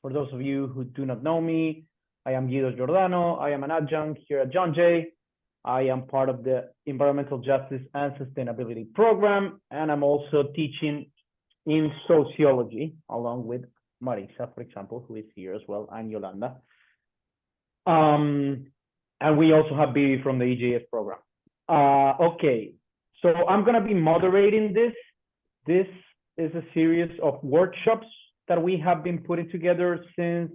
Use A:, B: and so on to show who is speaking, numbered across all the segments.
A: For those of you who do not know me, I am Guido Giordano. I am an adjunct here at John Jay. I am part of the Environmental Justice and Sustainability Program, and I'm also teaching in sociology along with Marisa, for example, who is here as well, and Yolanda. And we also have Bibi from the EJS program. Okay, so I'm gonna be moderating this. This is a series of workshops that we have been putting together since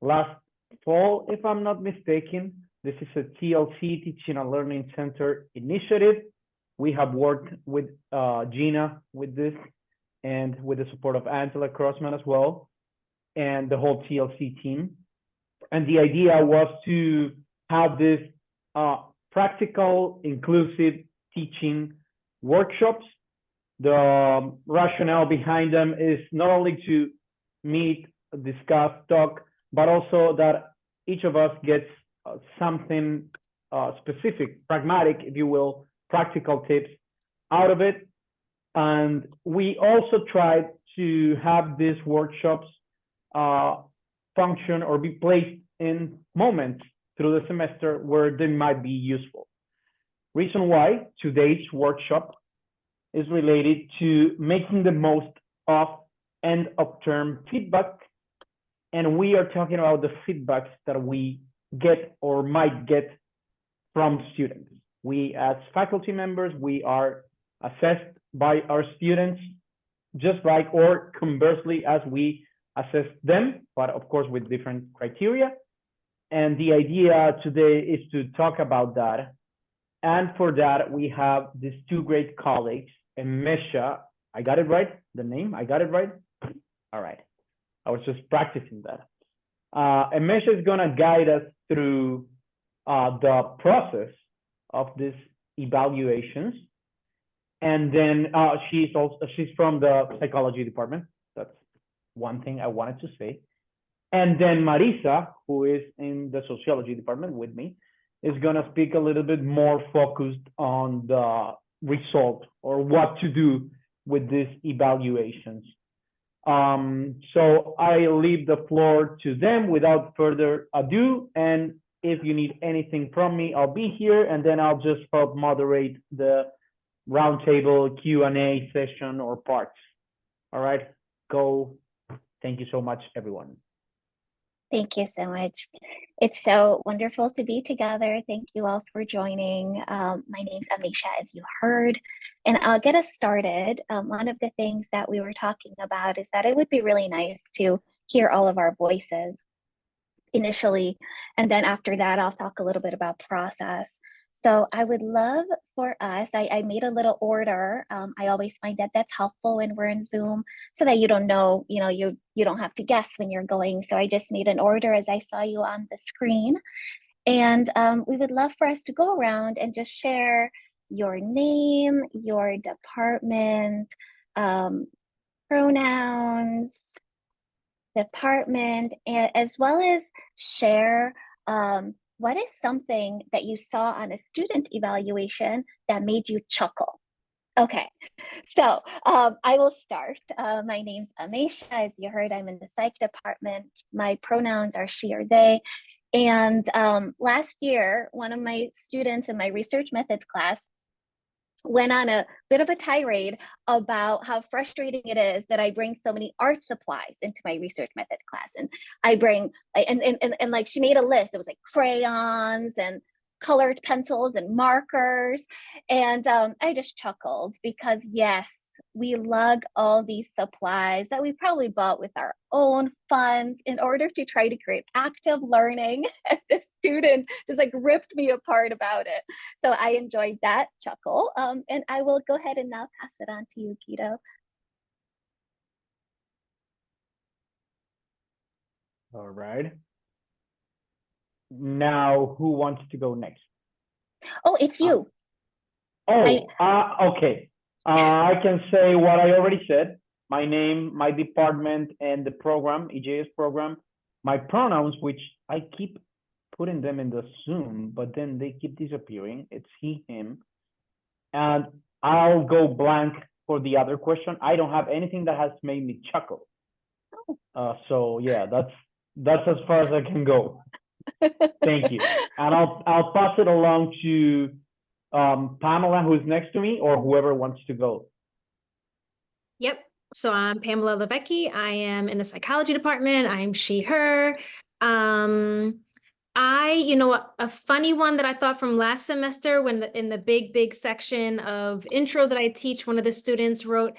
A: last fall, if I'm not mistaken. This is a TLC, Teaching and Learning Center initiative. We have worked with Gina with this and with the support of Angela Crossman as well, and the whole TLC team. And the idea was to have this practical, inclusive teaching workshops. The rationale behind them is not only to meet, discuss, talk, but also that each of us gets something specific, pragmatic, if you will, practical tips out of it. And we also tried to have these workshops function or be placed in moments through the semester where they might be useful. Reason why today's workshop is related to making the most of end of term feedback. And we are talking about the feedbacks that we get or might get from students. We as faculty members, we are assessed by our students, just like, or conversely, as we assess them, but of course with different criteria. And the idea today is to talk about that. And for that, we have these two great colleagues, Emese. I got it right? The name, I got it right? All right. I was just practicing that. Emese is gonna guide us through the process of these evaluations. And then she's from the psychology department. That's one thing I wanted to say. And then Marisa, who is in the sociology department with me, is gonna speak a little bit more focused on the result or what to do with these evaluations. So I leave the floor to them without further ado. And if you need anything from me, I'll be here, and then I'll just help moderate the roundtable Q&A session or parts. All right, go. Thank you so much, everyone.
B: Thank you so much. It's so wonderful to be together. Thank you all for joining. My name's Emese, as you heard, and I'll get us started. One of the things that we were talking about is that it would be really nice to hear all of our voices initially, and then after that, I'll talk a little bit about process. So I would love for us, I made a little order. I always find that that's helpful when we're in Zoom so that you don't know, you don't have to guess when you're going. So I just made an order as I saw you on the screen. And we would love for us to go around and just share your name, your department, pronouns, department, as well as share what is something that you saw on a student evaluation that made you chuckle? Okay, so I will start. My name's Emese. As you heard, I'm in the psych department. My pronouns are she or they. And last year, one of my students in my research methods class went on a bit of a tirade about how frustrating it is that I bring so many art supplies into my research methods class. And I bring, and like she made a list. It was like crayons and colored pencils and markers. And I just chuckled because yes, we lug all these supplies that we probably bought with our own funds in order to try to create active learning. And the student just like ripped me apart about it. So I enjoyed that chuckle. And I will go ahead and now pass it on to you, Guido.
A: All right. Now, who wants to go next?
B: Oh, it's you.
A: Okay. I can say what I already said. My name, my department, and the program, EJS program. My pronouns, which I keep putting them in the Zoom, but then they keep disappearing. It's he, him. And I'll go blank for the other question. I don't have anything that has made me chuckle. So yeah, that's as far as I can go. Thank you. And I'll pass it along to Pamela, who's next to me, or whoever wants to go.
C: Yep. So I'm Pamela Levecki. I am in the psychology department. I'm she, her. A funny one that I thought from last semester when in the big section of intro that I teach, one of the students wrote,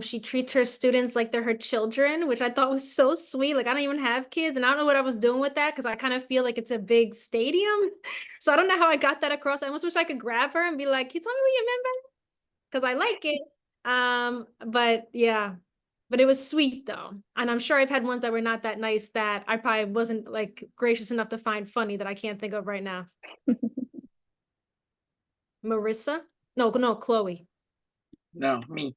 C: she treats her students like they're her children, which I thought was so sweet. Like I don't even have kids and I don't know what I was doing with that because I kind of feel like it's a big stadium. So I don't know how I got that across. I almost wish I could grab her and be like, can you tell me what you meant by that? Because I like it. But yeah, but it was sweet though. And I'm sure I've had ones that were not that nice that I probably wasn't like gracious enough to find funny that I can't think of right now. Marissa? No, Chloe.
D: No, me.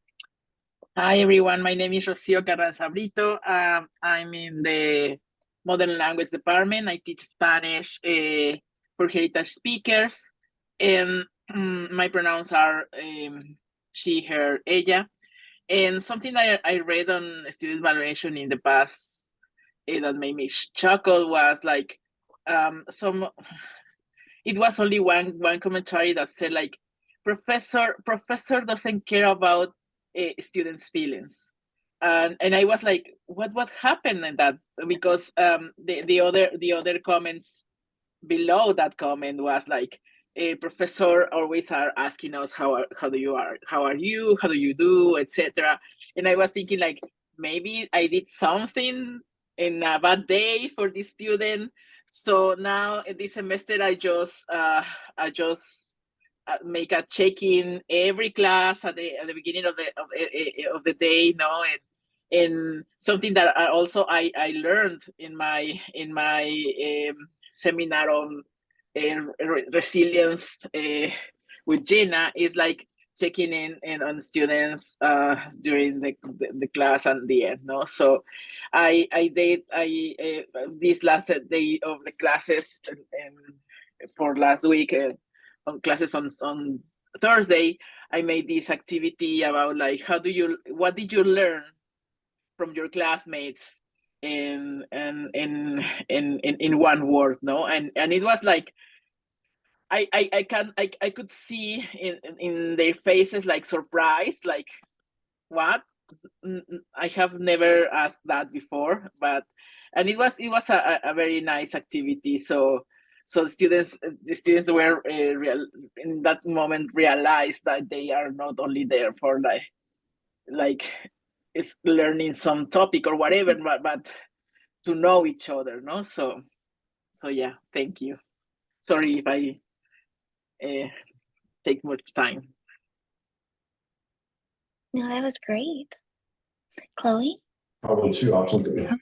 D: Hi, everyone. My name is Rocio Carranza Brito. I'm in the Modern Language Department. I teach Spanish for heritage speakers. And my pronouns are she, her, ella. And something that I read on student evaluation in the past that made me chuckle was like it was only one commentary that said like professor doesn't care about students' feelings, and I was like, what happened in that? Because the other comments below that comment was like, a professor always are asking us how are you do, etc. And I was thinking like maybe I did something in a bad day for this student. So now in this semester I just make a check-in every class at the beginning of the day, you know, and something that I learned in my seminar on resilience with Gina is like checking in on students during the class and the end. No, so I did this last day of the classes and for last week on classes on Thursday, I made this activity about like what did you learn from your classmates in one word, no? And it was like I could see in their faces like surprise, like what? I have never asked that before, but and it was a very nice activity. So the students were in that moment realized that they are not only there for like it's learning some topic or whatever, but to know each other, no? So yeah, thank you. Sorry if I take much time.
B: No, that was great. Chloe?
E: Probably two options that we have.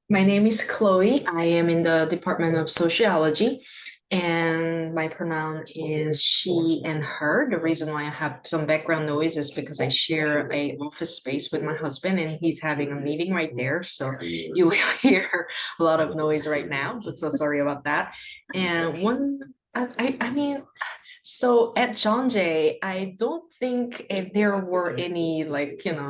F: My name is Chloe. I am in the Department of Sociology, and my pronoun is she and her. The reason why I have some background noise is because I share an office space with my husband, and he's having a meeting right there. So you will hear a lot of noise right now, but so sorry about that. And I mean, so at John Jay, I don't think there were any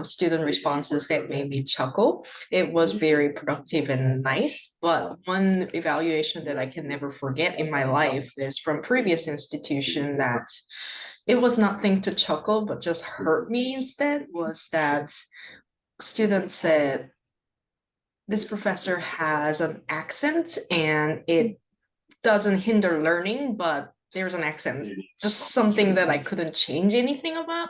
F: student responses that made me chuckle. It was very productive and nice. But one evaluation that I can never forget in my life is from previous institution that it was nothing to chuckle, but just hurt me instead, was that students said, this professor has an accent and it doesn't hinder learning, but there's an accent, just something that I couldn't change anything about.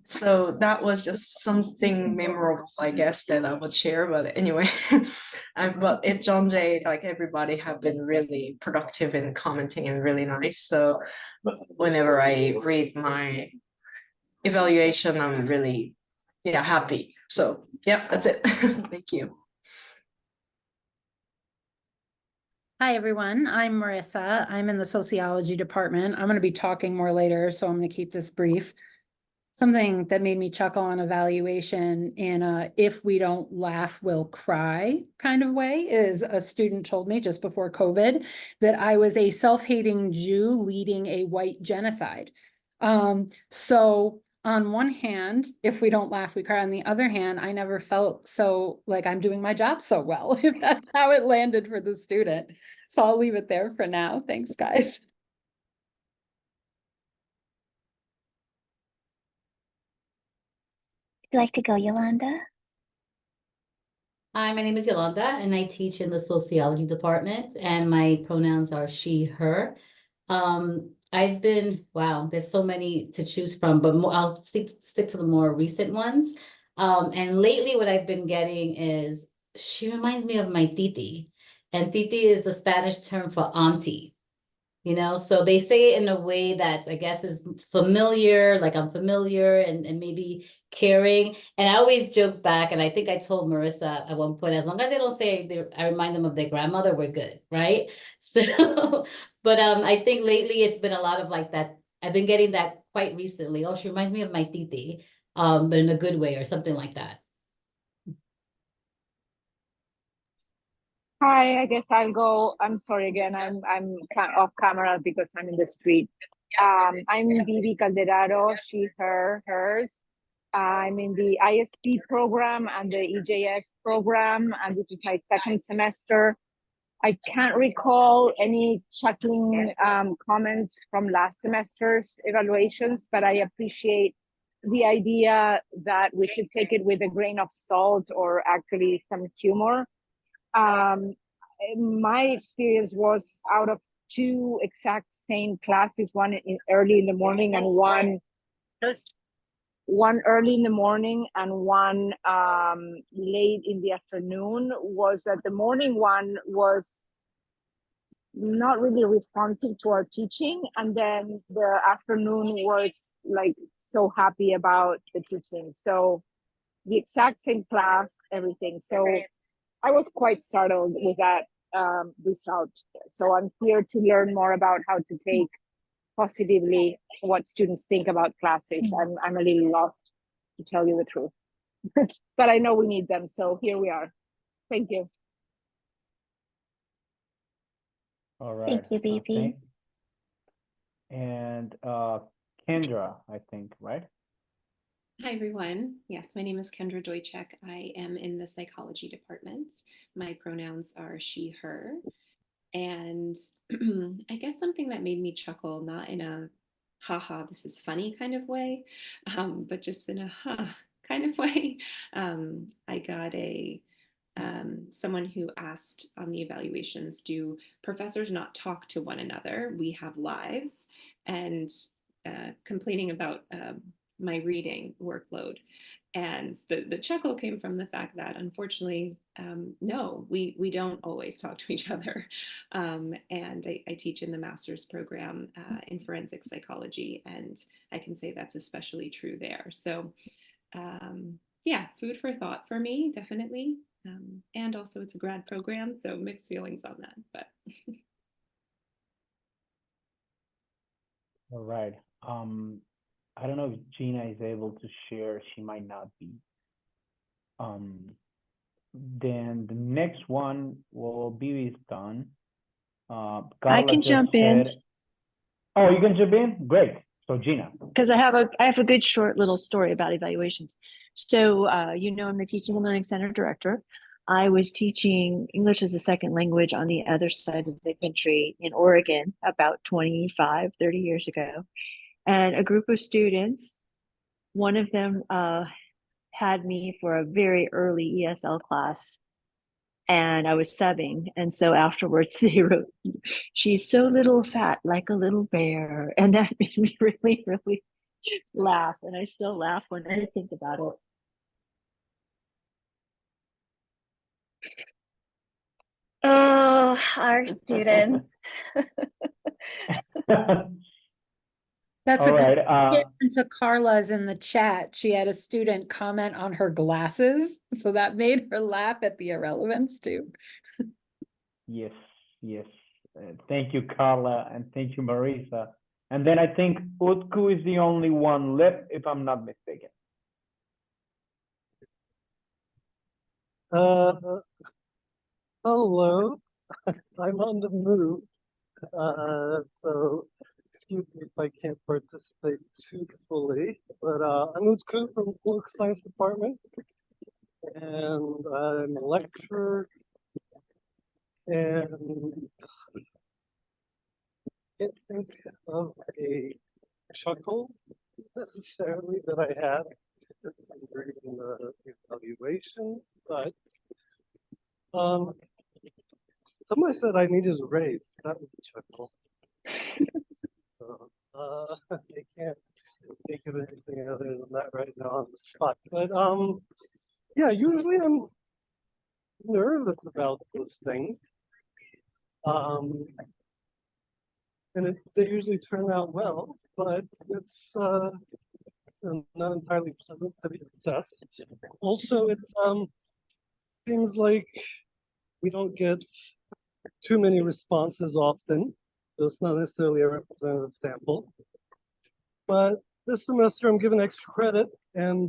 F: So that was just something memorable, I guess, that I would share. But anyway, but at John Jay, like everybody have been really productive in commenting and really nice. So whenever I read my evaluation, I'm really happy. So yeah, that's it. Thank you.
G: Hi, everyone. I'm Marisa. I'm in the sociology department. I'm going to be talking more later, so I'm going to keep this brief. Something that made me chuckle on evaluation in a if we don't laugh, we'll cry kind of way is a student told me just before COVID that I was a self-hating Jew leading a white genocide. So on one hand, if we don't laugh, we cry. On the other hand, I never felt so like I'm doing my job so well, if that's how it landed for the student. So I'll leave it there for now. Thanks, guys.
B: Would you like to go, Yolanda?
H: Hi, my name is Yolanda, and I teach in the sociology department, and my pronouns are she, her. I've been, wow, there's so many to choose from, but I'll stick to the more recent ones. And lately what I've been getting is, she reminds me of my titi, and titi is the Spanish term for auntie. You know, so they say it in a way that I guess is familiar, like I'm familiar and maybe caring. And I always joke back, and I think I told Marisa at one point, as long as they don't say I remind them of their grandmother, we're good, right? So, but I think lately it's been a lot of like that. I've been getting that quite recently. Oh, she reminds me of my titi, but in a good way or something like that.
I: Hi, I guess I'll go. I'm sorry again. I'm off camera because I'm in the street. I'm Vivi Calderaro, she, her, hers. I'm in the ISP program and the EJS program, and this is my second semester. I can't recall any chuckling comments from last semester's evaluations, but I appreciate the idea that we should take it with a grain of salt or actually some humor. My experience was out of two exact same classes, one early in the morning and one early in the morning and one late in the afternoon, was that the morning one was not really responsive to our teaching, and then the afternoon was like so happy about the teaching. So the exact same class, everything. So I was quite startled with that result. So I'm here to learn more about how to take positively what students think about classes. I'm a little lost, to tell you the truth, but I know we need them. So here we are. Thank you.
A: All right.
B: Thank you, Vivi.
A: And Kendra, I think, right?
J: Hi, everyone. Yes, my name is Kendra Doychek. I am in the psychology department. My pronouns are she, her. And I guess something that made me chuckle, not in a haha, this is funny kind of way, but just in a huh kind of way. I got someone who asked on the evaluations, do professors not talk to one another? We have lives, and complaining about my reading workload. And the chuckle came from the fact that, unfortunately, no, we don't always talk to each other. And I teach in the master's program in forensic psychology, and I can say that's especially true there. So yeah, food for thought for me, definitely. And also it's a grad program, so mixed feelings on that, but.
A: All right. I don't know if Gina is able to share. She might not be. Then the next one will be done.
K: I
A: Carla
K: can
A: just
K: jump in
A: said- Oh, you can jump in? Great. So Gina.
K: because I have a good short little story about evaluations. So I'm the Teaching and Learning Center director. I was teaching English as a second language on the other side of the country in Oregon about 25, 30 years ago. And a group of students, one of them had me for a very early ESL class, and I was subbing. And so afterwards they wrote, "She's so little fat, like a little bear." And that made me really, really laugh. And I still laugh when I think about it.
B: Oh, our students.
G: That's
A: All
G: a good
A: right.
G: tip to Carla's in the chat. She had a student comment on her glasses, so that made her laugh at the irrelevance too.
A: Yes, yes. Thank you, Carla, and thank you, Marisa. And then I think Utku is the only one left, if I'm not mistaken.
L: Hello, I'm on the move. So excuse me if I can't participate too fully, but I'm Utku from the Political Science Department, and I'm a lecturer, and can't think of a chuckle necessarily that I had during the evaluations, but somebody said I needed a raise. That was a chuckle. So, I can't think of anything other than that right now on the spot. But yeah, usually I'm nervous about those things. And they usually turn out well, but it's not entirely pleasant to be assessed. Also, it seems like we don't get too many responses often, so it's not necessarily a representative sample. But this semester I'm given extra credit, and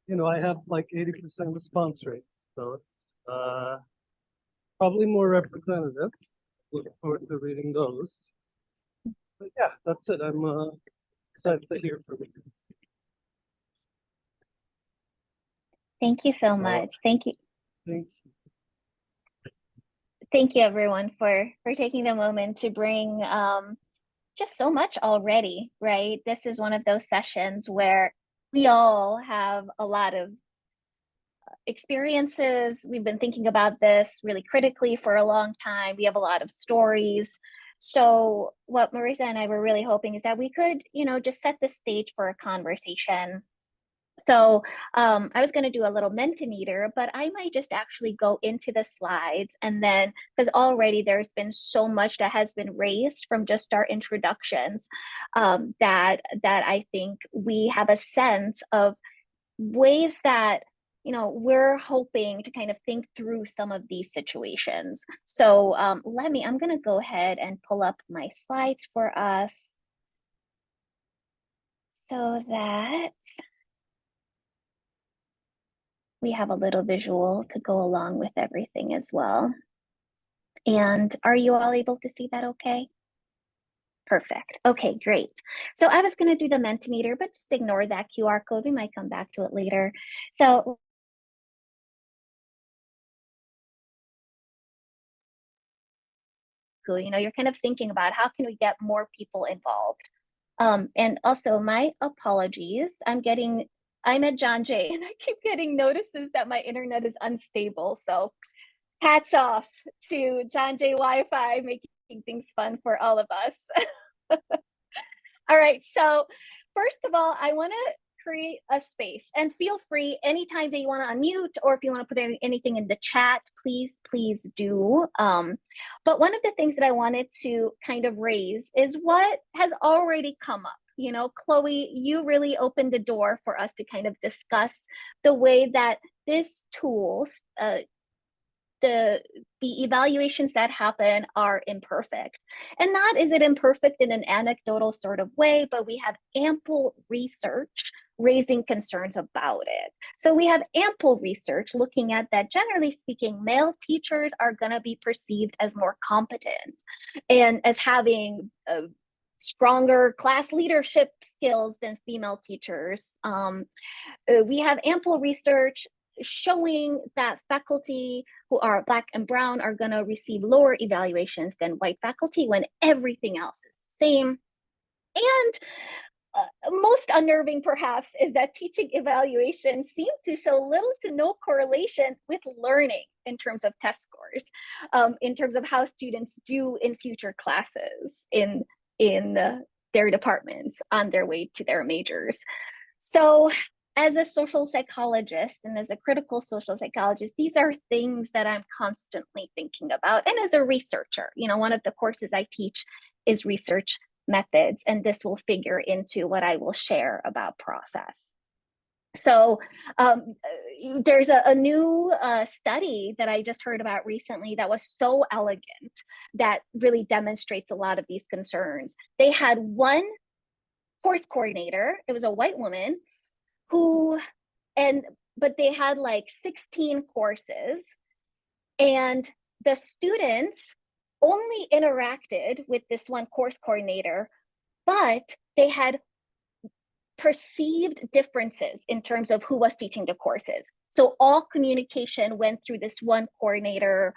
L: you know, I have like 80% response rates, so it's probably more representative. Look forward to reading those. But yeah, that's it. I'm excited to hear from you.
B: Thank you so much. Thank you.
L: Thank
B: Thank you everyone for taking the moment to bring just so much already, right? This is one of those sessions where we all have a lot of experiences. We've been thinking about this really critically for a long time. We have a lot of stories. So what Marisa and I were really hoping is that we could, you know, just set the stage for a conversation. So I was going to do a little Mentimeter, but I might just actually go into the slides, and then, because already there's been so much that has been raised from just our introductions, that I think we have a sense of ways that, you know, we're hoping to kind of think through some of these situations. So I'm going to go ahead and pull up my slides for us so that we have a little visual to go along with everything as well. And are you all able to see that okay? Perfect. Okay, great. So I was going to do the Mentimeter, but just ignore that QR code. We might come back to it later. So you know, you're kind of thinking about how can we get more people involved. And also my apologies. I'm at John Jay and I keep getting notices that my internet is unstable. So hats off to John Jay Wi-Fi making things fun for all of us. All right, so first of all, I want to create a space, and feel free anytime that you want to unmute, or if you want to put anything in the chat, please do. But one of the things that I wanted to kind of raise is what has already come up. You know, Chloe, you really opened the door for us to kind of discuss the way that this tool, the evaluations that happen are imperfect. And not is it imperfect in an anecdotal sort of way, but we have ample research raising concerns about it. So we have ample research looking at that, generally speaking, male teachers are going to be perceived as more competent and as having stronger class leadership skills than female teachers. We have ample research showing that faculty who are Black and Brown are going to receive lower evaluations than white faculty when everything else is the same. And most unnerving, perhaps, is that teaching evaluations seem to show little to no correlation with learning in terms of test scores, in terms of how students do in future classes in their departments on their way to their majors. So as a social psychologist and as a critical social psychologist, these are things that I'm constantly thinking about. And as a researcher, you know, one of the courses I teach is research methods, and this will figure into what I will share about process. So there's a new study that I just heard about recently that was so elegant that really demonstrates a lot of these concerns. They had one course coordinator, it was a white woman, but they had like 16 courses, and the students only interacted with this one course coordinator, but they had perceived differences in terms of who was teaching the courses. So all communication went through this one coordinator,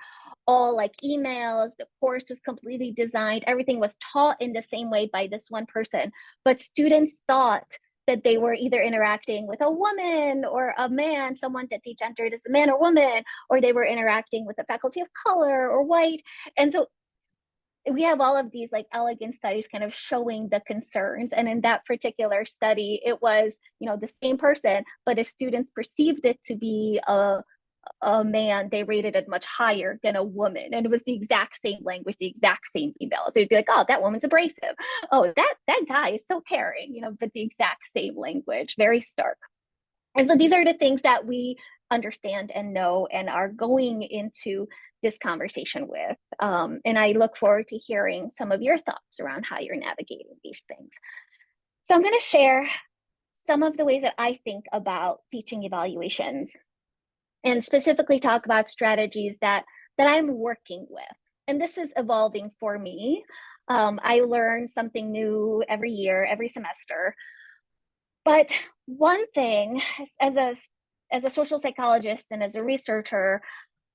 B: all like emails, the course was completely designed, everything was taught in the same way by this one person. But students thought that they were either interacting with a woman or a man, someone that they gendered as a man or woman, or they were interacting with a faculty of color or white. And so we have all of these like elegant studies kind of showing the concerns. And in that particular study, it was, you know, the same person, but if students perceived it to be a man, they rated it much higher than a woman. And it was the exact same language, the exact same email. So you'd be like, oh, that woman's abrasive. Oh, that guy is so caring, you know, but the exact same language, very stark. And so these are the things that we understand and know and are going into this conversation with. And I look forward to hearing some of your thoughts around how you're navigating these things. So I'm going to share some of the ways that I think about teaching evaluations and specifically talk about strategies that I'm working with. And this is evolving for me. I learn something new every year, every semester. But one thing, as a social psychologist and as a researcher,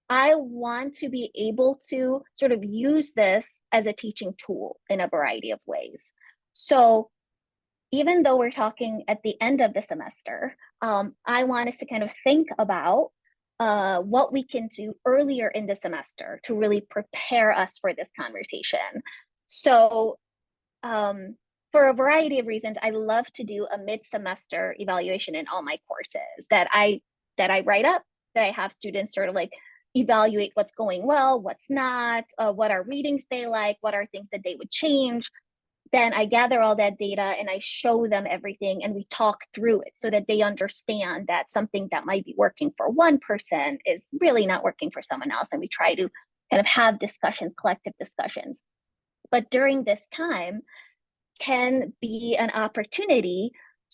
B: I want to be able to sort of use this as a teaching tool in a variety of ways. So even though we're talking at the end of the semester, I want us to kind of think about what we can do earlier in the semester to really prepare us for this conversation. So for a variety of reasons, I love to do a mid-semester evaluation in all my courses that I write up, that I have students sort of like evaluate what's going well, what's not, what are readings they like, what are things that they would change. Then I gather all that data and I show them everything and we talk through it so that they understand that something that might be working for one person is really not working for someone else. And we try to kind of have discussions, collective discussions. But during this time can be an opportunity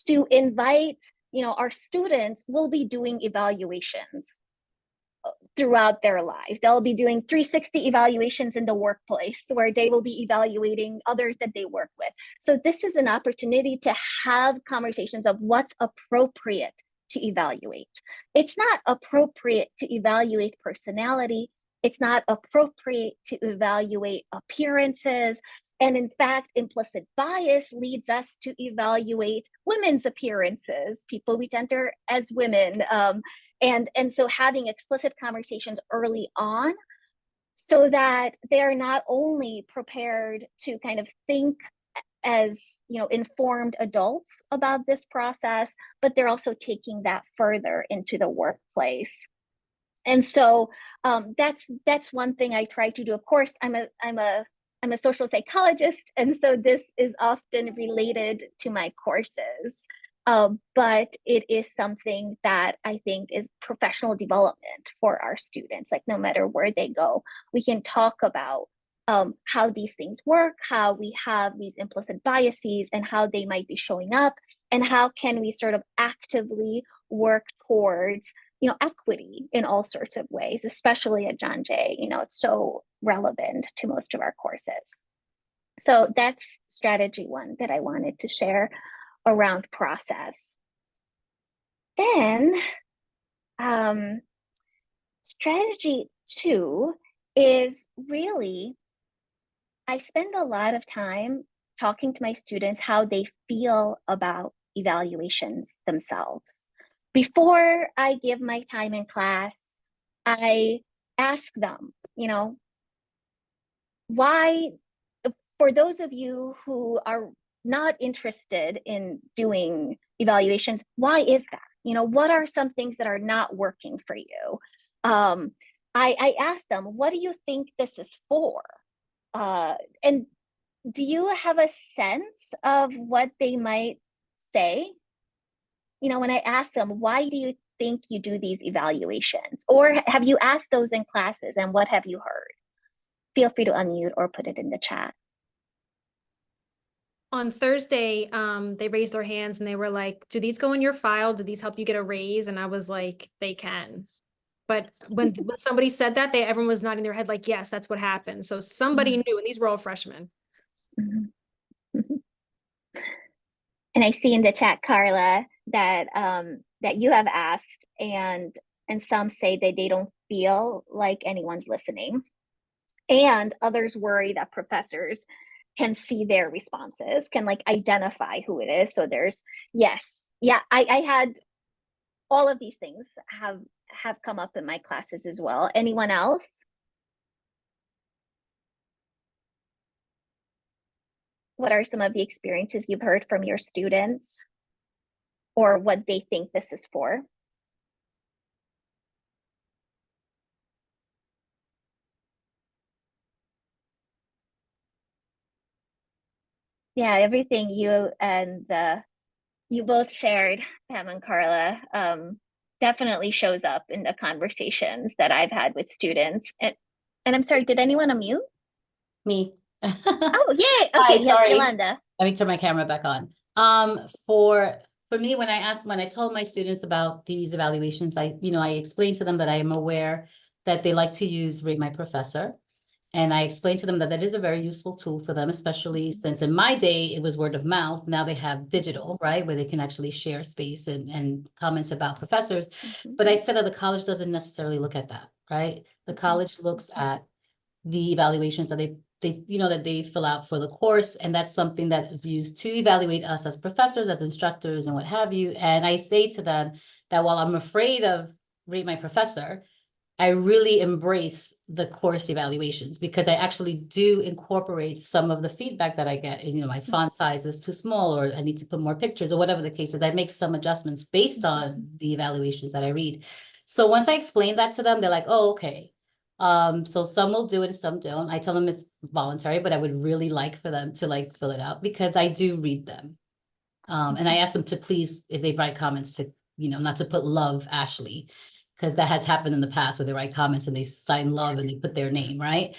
B: to invite, you know, our students will be doing evaluations throughout their lives. They'll be doing 360 evaluations in the workplace where they will be evaluating others that they work with. So this is an opportunity to have conversations of what's appropriate to evaluate. It's not appropriate to evaluate personality. It's not appropriate to evaluate appearances. And in fact, implicit bias leads us to evaluate women's appearances, people we gender as women. And so having explicit conversations early on so that they're not only prepared to kind of think as, you know, informed adults about this process, but they're also taking that further into the workplace. And so that's one thing I try to do. Of course, I'm a social psychologist, and so this is often related to my courses. But it is something that I think is professional development for our students. Like no matter where they go, we can talk about how these things work, how we have these implicit biases and how they might be showing up, and how can we sort of actively work towards, you know, equity in all sorts of ways, especially at John Jay. You know, it's so relevant to most of our courses. So that's strategy one that I wanted to share around process. Then strategy two is really, I spend a lot of time talking to my students how they feel about evaluations themselves. Before I give my time in class, I ask them, you know, why, for those of you who are not interested in doing evaluations, why is that? You know, what are some things that are not working for you? I asked them, what do you think this is for? And do you have a sense of what they might say? You know, when I ask them, why do you think you do these evaluations? Or have you asked those in classes and what have you heard? Feel free to unmute or put it in the chat.
C: On Thursday, they raised their hands and they were like, do these go in your file? Do these help you get a raise? And I was like, they can. But when somebody said that, everyone was nodding their head like, yes, that's what happened. So somebody knew, and these were all freshmen.
B: Mhm. And I see in the chat, Carla, that that you have asked, and some say that they don't feel like anyone's listening, and others worry that professors can see their responses, can like identify who it is. So there's I had all of these things have come up in my classes as well. Anyone else? What are some of the experiences you've heard from your students, or what they think this is for? Yeah, everything you and you both shared, Pam and Carla, definitely shows up in the conversations that I've had with students. And I'm sorry, did anyone unmute?
H: Me.
B: Oh, yay.
H: Hi,
B: Okay, yes,
H: sorry.
B: Yolanda.
H: Let me turn my camera back on. For me, when I told my students about these evaluations, I explained to them that I am aware that they like to use Rate My Professor. And I explained to them that is a very useful tool for them, especially since in my day, it was word of mouth. Now they have digital, right, where they can actually share space and comments about professors. But I said that the college doesn't necessarily look at that, right? The college looks at the evaluations that they fill out for the course. And that's something that is used to evaluate us as professors, as instructors, and what have you. And I say to them that while I'm afraid of Rate My Professor, I really embrace the course evaluations because I actually do incorporate some of the feedback that I get. My font size is too small, or I need to put more pictures, or whatever the case is. I make some adjustments based on the evaluations that I read. So once I explain that to them, they're like, oh, okay. So some will do it and some don't. I tell them it's voluntary, but I would really like for them to fill it out because I do read them. And I ask them to please, if they write comments, to, not to put love Ashley, because that has happened in the past where they write comments and they sign love and they put their name, right?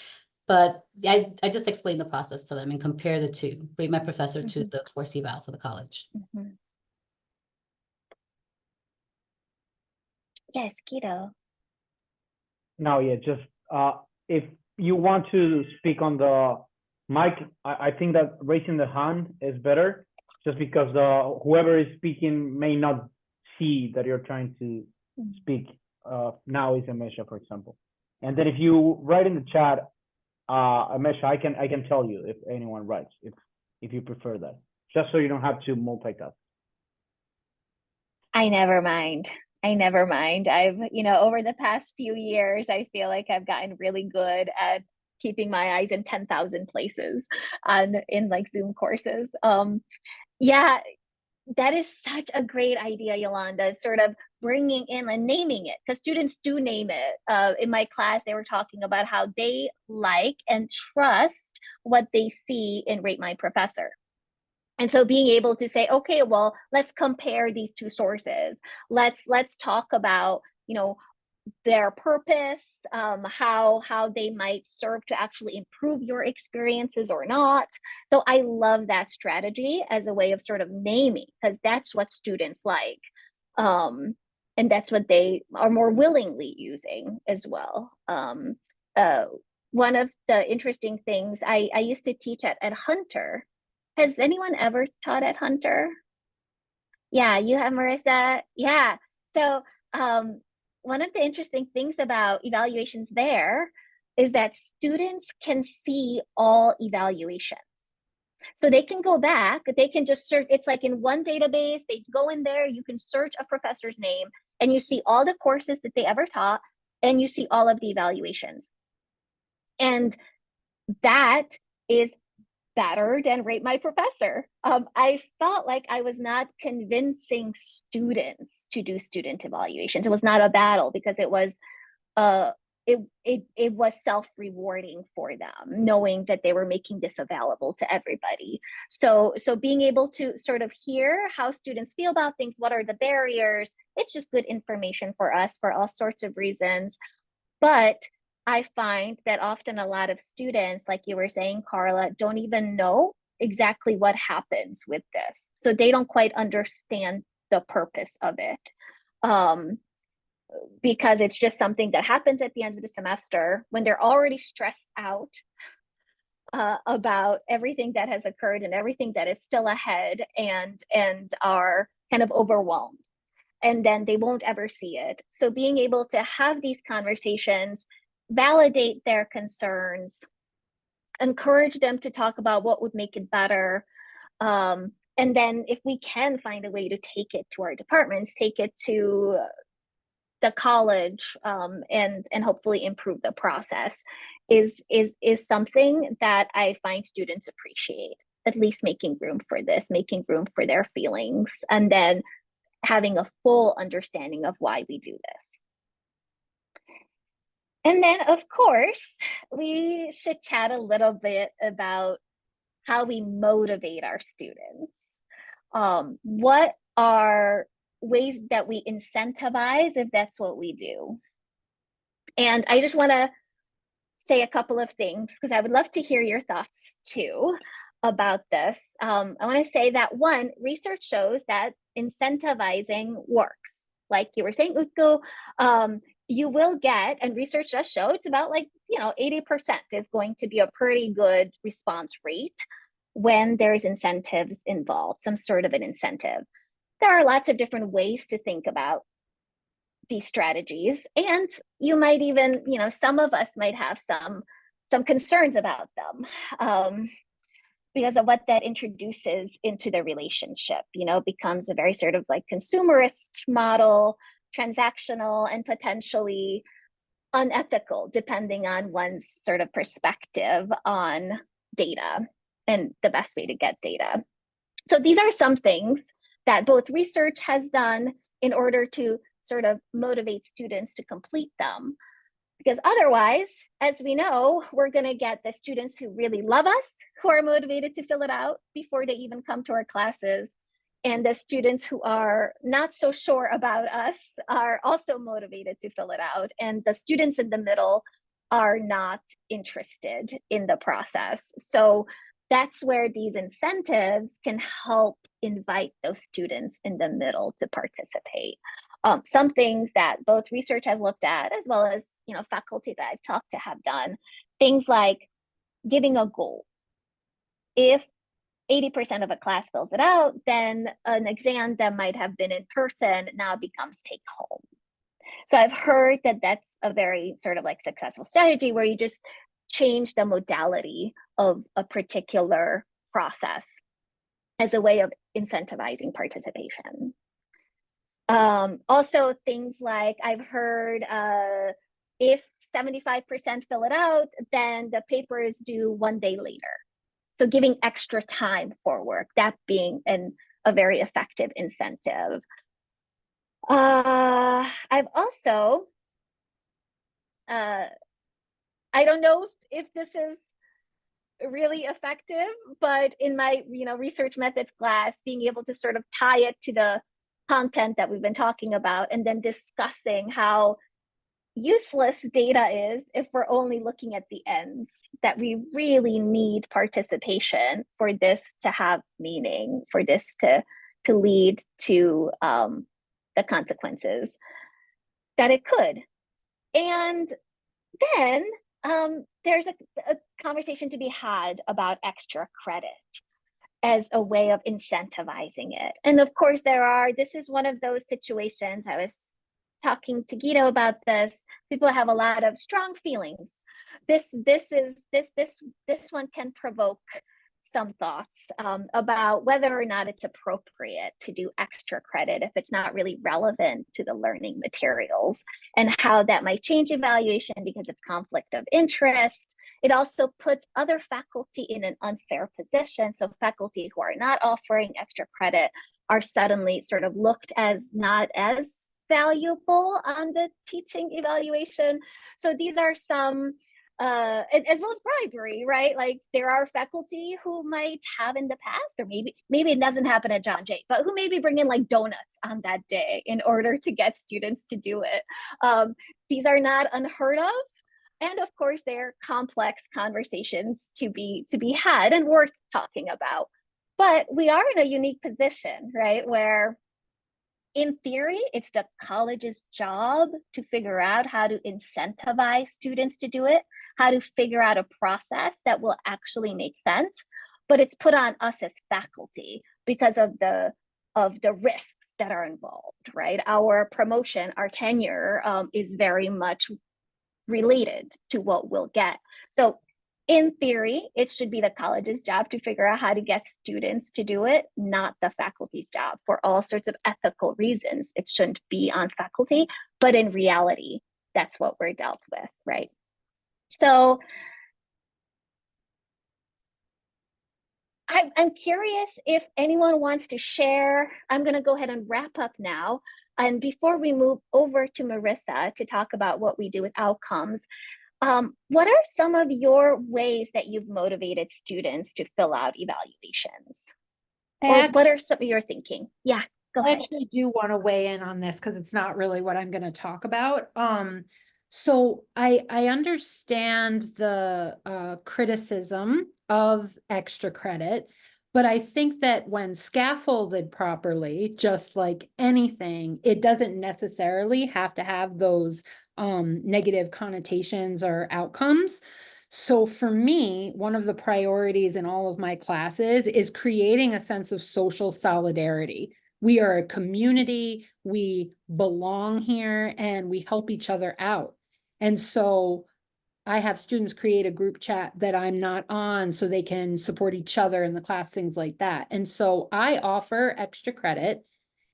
H: But I just explain the process to them and compare the two, Rate My Professor to the course eval for the college.
B: Yes, Guido.
A: No, yeah, just if you want to speak on the mic, I think that raising the hand is better, just because whoever is speaking may not see that you're trying to speak. Now is Emese, for example. And then if you write in the chat, Emese, I can tell you if anyone writes, if you prefer that, just so you don't have to multitask.
B: I never mind. I've, over the past few years, I feel like I've gotten really good at keeping my eyes in 10,000 places in like Zoom courses. Yeah, that is such a great idea, Yolanda, sort of bringing in and naming it, because students do name it. In my class, they were talking about how they like and trust what they see in Rate My Professor. And so being able to say, okay, well, let's compare these two sources. Let's talk about, their purpose, how they might serve to actually improve your experiences or not. So I love that strategy as a way of sort of naming, because that's what students like. And that's what they are more willingly using as well. One of the interesting things, I used to teach at Hunter. Has anyone ever taught at Hunter? Yeah, you have, Marisa. Yeah. So one of the interesting things about evaluations there is that students can see all evaluations. So they can go back, they can just search. It's like in one database, they go in there, you can search a professor's name and you see all the courses that they ever taught and you see all of the evaluations. And that is better than Rate My Professor. I felt like I was not convincing students to do student evaluations. It was not a battle because it was it was self-rewarding for them, knowing that they were making this available to everybody. So being able to sort of hear how students feel about things, what are the barriers, it's just good information for us for all sorts of reasons. But I find that often a lot of students, like you were saying, Carla, don't even know exactly what happens with this. So they don't quite understand the purpose of it. because it's just something that happens at the end of the semester when they're already stressed out about everything that has occurred and everything that is still ahead, and are kind of overwhelmed, and then they won't ever see it. So being able to have these conversations, validate their concerns, encourage them to talk about what would make it better, and then if we can find a way to take it to our departments, take it to the college, and hopefully improve the process, is something that I find students appreciate. At least making room for this, making room for their feelings, and then having a full understanding of why we do this. And then, of course, we should chat a little bit about how we motivate our students. What are ways that we incentivize if that's what we do? And I just want to say a couple of things because I would love to hear your thoughts too about this. I want to say that one, research shows that incentivizing works. Like you were saying, Utku, you will get, and research does show it's about 80% is going to be a pretty good response rate when there's incentives involved, some sort of an incentive. There are lots of different ways to think about these strategies, and you might even, some of us might have some concerns about them because of what that introduces into the relationship. Becomes a very sort of consumerist model, transactional, and potentially unethical, depending on one's sort of perspective on data and the best way to get data. So these are some things that both research has done in order to sort of motivate students to complete them. Because otherwise, as we know, we're going to get the students who really love us, who are motivated to fill it out before they even come to our classes. And the students who are not so sure about us are also motivated to fill it out. And the students in the middle are not interested in the process. So that's where these incentives can help invite those students in the middle to participate. Some things that both research has looked at, as well as faculty that I've talked to have done, things like giving a goal. If 80% of a class fills it out, then an exam that might have been in person now becomes take home. So I've heard that that's a very sort of successful strategy where you just change the modality of a particular process as a way of incentivizing participation. Also things like I've heard if 75% fill it out, then the paper is due 1 day later. So giving extra time for work, that being a very effective incentive. I've also, I don't know if this is really effective, but in my research methods class, being able to sort of tie it to the content that we've been talking about, and then discussing how useless data is if we're only looking at the ends, that we really need participation for this to have meaning, for this to lead to the consequences that it could. And then there's a conversation to be had about extra credit as a way of incentivizing it. And of course this is one of those situations, I was talking to Guido about this, people have a lot of strong feelings. This one can provoke some thoughts about whether or not it's appropriate to do extra credit if it's not really relevant to the learning materials, and how that might change evaluation because it's conflict of interest. It also puts other faculty in an unfair position. So faculty who are not offering extra credit are suddenly sort of looked as not as valuable on the teaching evaluation. So these are some, as well as bribery, right? Like there are faculty who might have in the past, or maybe it doesn't happen at John Jay, but who maybe bring in like donuts on that day in order to get students to do it. These are not unheard of. And of course, they're complex conversations to be had and worth talking about. But we are in a unique position, right? Where in theory, it's the college's job to figure out how to incentivize students to do it, how to figure out a process that will actually make sense. But it's put on us as faculty because of the risks that are involved, right? Our promotion, our tenure is very much related to what we'll get. So in theory, it should be the college's job to figure out how to get students to do it, not the faculty's job. For all sorts of ethical reasons, it shouldn't be on faculty, but in reality, that's what we're dealt with, right? So I'm curious if anyone wants to share. I'm going to go ahead and wrap up now. And before we move over to Marisa to talk about what we do with outcomes, what are some of your ways that you've motivated students to fill out evaluations? Or what are some of your thinking? Yeah, go
G: I
B: ahead.
G: actually do want to weigh in on this because it's not really what I'm going to talk about. So I understand the criticism of extra credit, but I think that when scaffolded properly, just like anything, it doesn't necessarily have to have those negative connotations or outcomes. So for me, one of the priorities in all of my classes is creating a sense of social solidarity. We are a community, we belong here, and we help each other out. And so I have students create a group chat that I'm not on so they can support each other in the class, things like that. And so I offer extra credit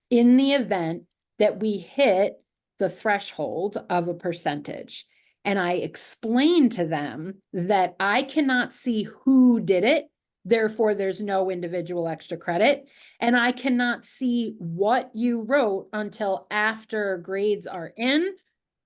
G: in the event that we hit the threshold of a percentage. And I explain to them that I cannot see who did it. Therefore, there's no individual extra credit. And I cannot see what you wrote until after grades are in,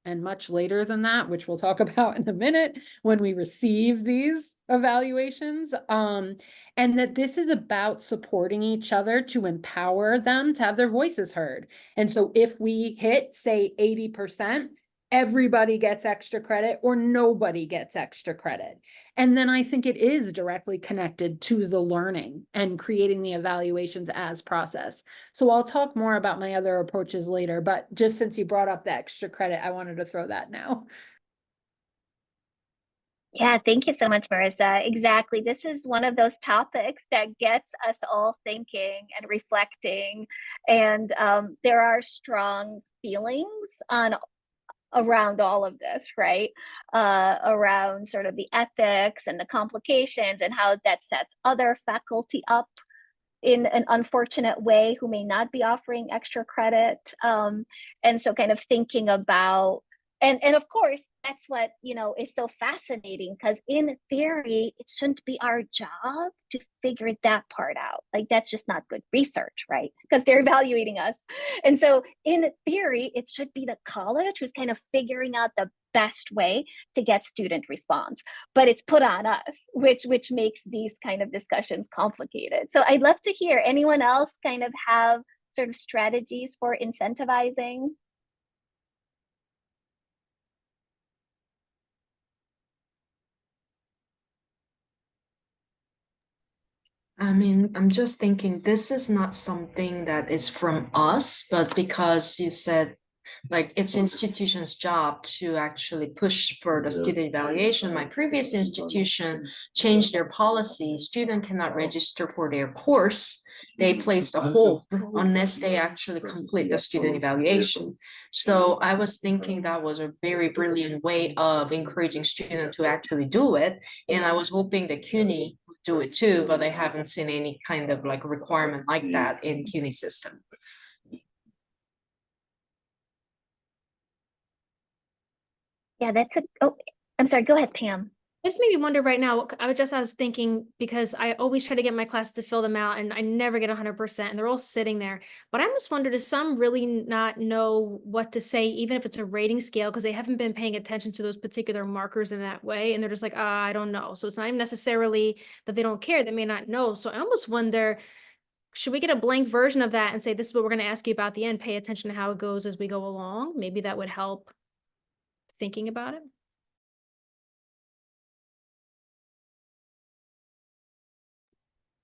G: and much later than that, which we'll talk about in a minute when we receive these evaluations. And that this is about supporting each other to empower them to have their voices heard. And so if we hit, say, 80%, everybody gets extra credit or nobody gets extra credit. And then I think it is directly connected to the learning and creating the evaluations as process. So I'll talk more about my other approaches later, but just since you brought up the extra credit, I wanted to throw that now.
B: Yeah, thank you so much, Marisa. Exactly. This is one of those topics that gets us all thinking and reflecting. And there are strong feelings around all of this, right? Around sort of the ethics and the complications and how that sets other faculty up in an unfortunate way who may not be offering extra credit. And so kind of thinking about, and of course, that's what, is so fascinating, because in theory, it shouldn't be our job to figure that part out. Like, that's just not good research, right? Because they're evaluating us. And so in theory, it should be the college who's kind of figuring out the best way to get student response, but it's put on us, which makes these kind of discussions complicated. So I'd love to hear anyone else kind of have sort of strategies for incentivizing.
F: I mean, I'm just thinking this is not something that is from us, but because you said like it's institution's job to actually push for the student evaluation. My previous institution changed their policy. Student cannot register for their course. They placed a hold unless they actually complete the student evaluation. So I was thinking that was a very brilliant way of encouraging students to actually do it. And I was hoping that CUNY would do it too, but I haven't seen any kind of like requirement like that in CUNY system.
B: Yeah, I'm sorry, go ahead, Pam.
C: This made me wonder right now. I was thinking, because I always try to get my classes to fill them out and I never get 100% and they're all sitting there. But I almost wonder, does some really not know what to say, even if it's a rating scale, because they haven't been paying attention to those particular markers in that way. And they're just like, I don't know. So it's not even necessarily that they don't care. They may not know. So I almost wonder, should we get a blank version of that and say, this is what we're going to ask you about the end. Pay attention to how it goes as we go along. Maybe that would help thinking about it.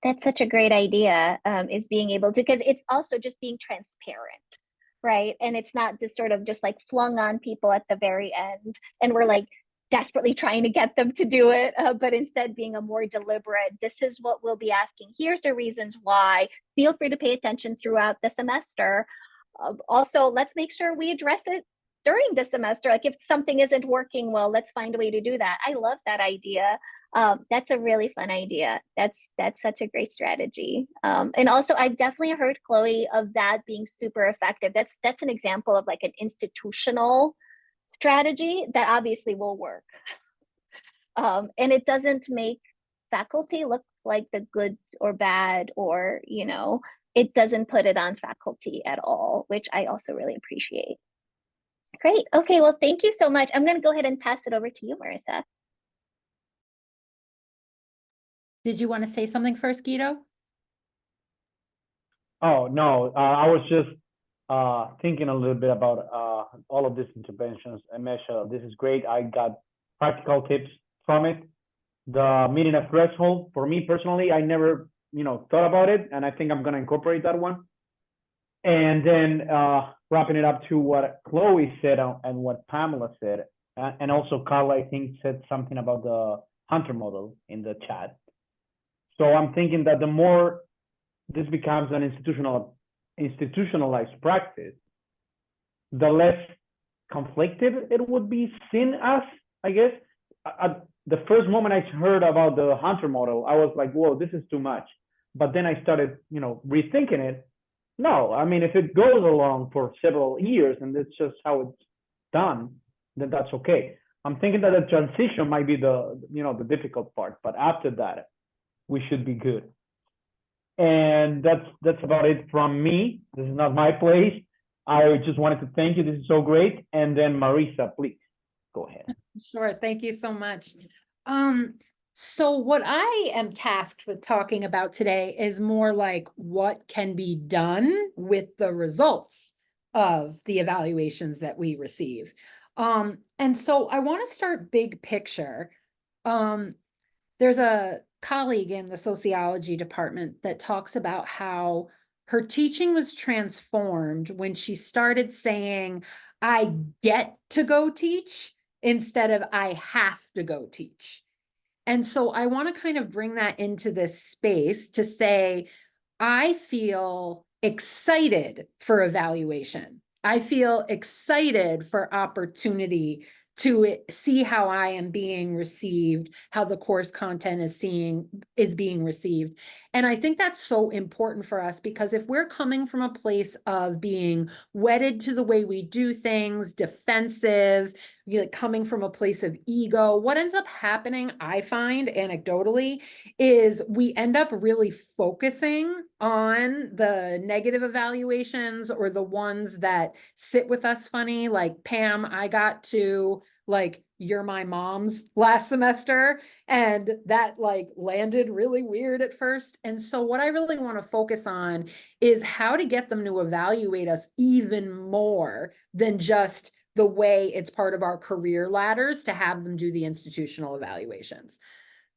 B: That's such a great idea, is being able to, because it's also just being transparent, right? And it's not just sort of just like flung on people at the very end, and we're like desperately trying to get them to do it, but instead being a more deliberate, this is what we'll be asking, here's the reasons why, feel free to pay attention throughout the semester. Also, let's make sure we address it during the semester. Like if something isn't working well, let's find a way to do that. I love that idea. That's a really fun idea. That's such a great strategy. And also, I've definitely heard, Chloe, of that being super effective. That's an example of like an institutional strategy that obviously will work. And it doesn't make faculty look like the good or bad, or, you know, it doesn't put it on faculty at all, which I also really appreciate. Great. Okay, well, thank you so much. I'm going to go ahead and pass it over to you, Marisa.
G: Did you want to say something first, Guido?
A: Oh, no, I was just thinking a little bit about all of these interventions. Emese, this is great. I got practical tips from it. The meeting a threshold, for me personally, I never, thought about it, and I think I'm going to incorporate that one. And then wrapping it up to what Chloe said and what Pamela said, and also Carla, I think, said something about the Hunter model in the chat. So I'm thinking that the more this becomes an institutionalized practice, the less conflicted it would be seen as, I guess. At the first moment I heard about the Hunter model, I was like, whoa, this is too much. But then I started, rethinking it. No, I mean, if it goes along for several years and it's just how it's done, then that's okay. I'm thinking that the transition might be the difficult part, but after that, we should be good. And that's about it from me. This is not my place. I just wanted to thank you. This is so great. And then Marisa, please go ahead.
G: Sure. Thank you so much. So what I am tasked with talking about today is more like what can be done with the results of the evaluations that we receive. And so I want to start big picture. There's a colleague in the sociology department that talks about how her teaching was transformed when she started saying, I get to go teach instead of I have to go teach. And so I want to kind of bring that into this space to say, I feel excited for evaluation. I feel excited for opportunity to see how I am being received, how the course content is being received. And I think that's so important for us, because if we're coming from a place of being wedded to the way we do things, defensive, coming from a place of ego, what ends up happening, I find anecdotally, is we end up really focusing on the negative evaluations or the ones that sit with us funny, like Pam, I got to you're my mom's last semester, and that landed really weird at first. And so what I really want to focus on is how to get them to evaluate us even more than just the way it's part of our career ladders to have them do the institutional evaluations.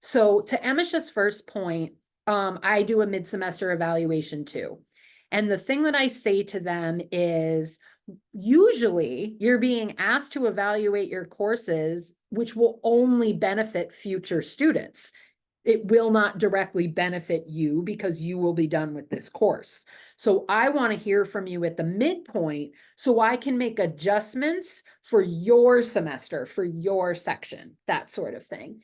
G: So to Emese's first point, I do a mid-semester evaluation too. And the thing that I say to them is, usually you're being asked to evaluate your courses, which will only benefit future students. It will not directly benefit you because you will be done with this course. So I want to hear from you at the midpoint so I can make adjustments for your semester, for your section, that sort of thing.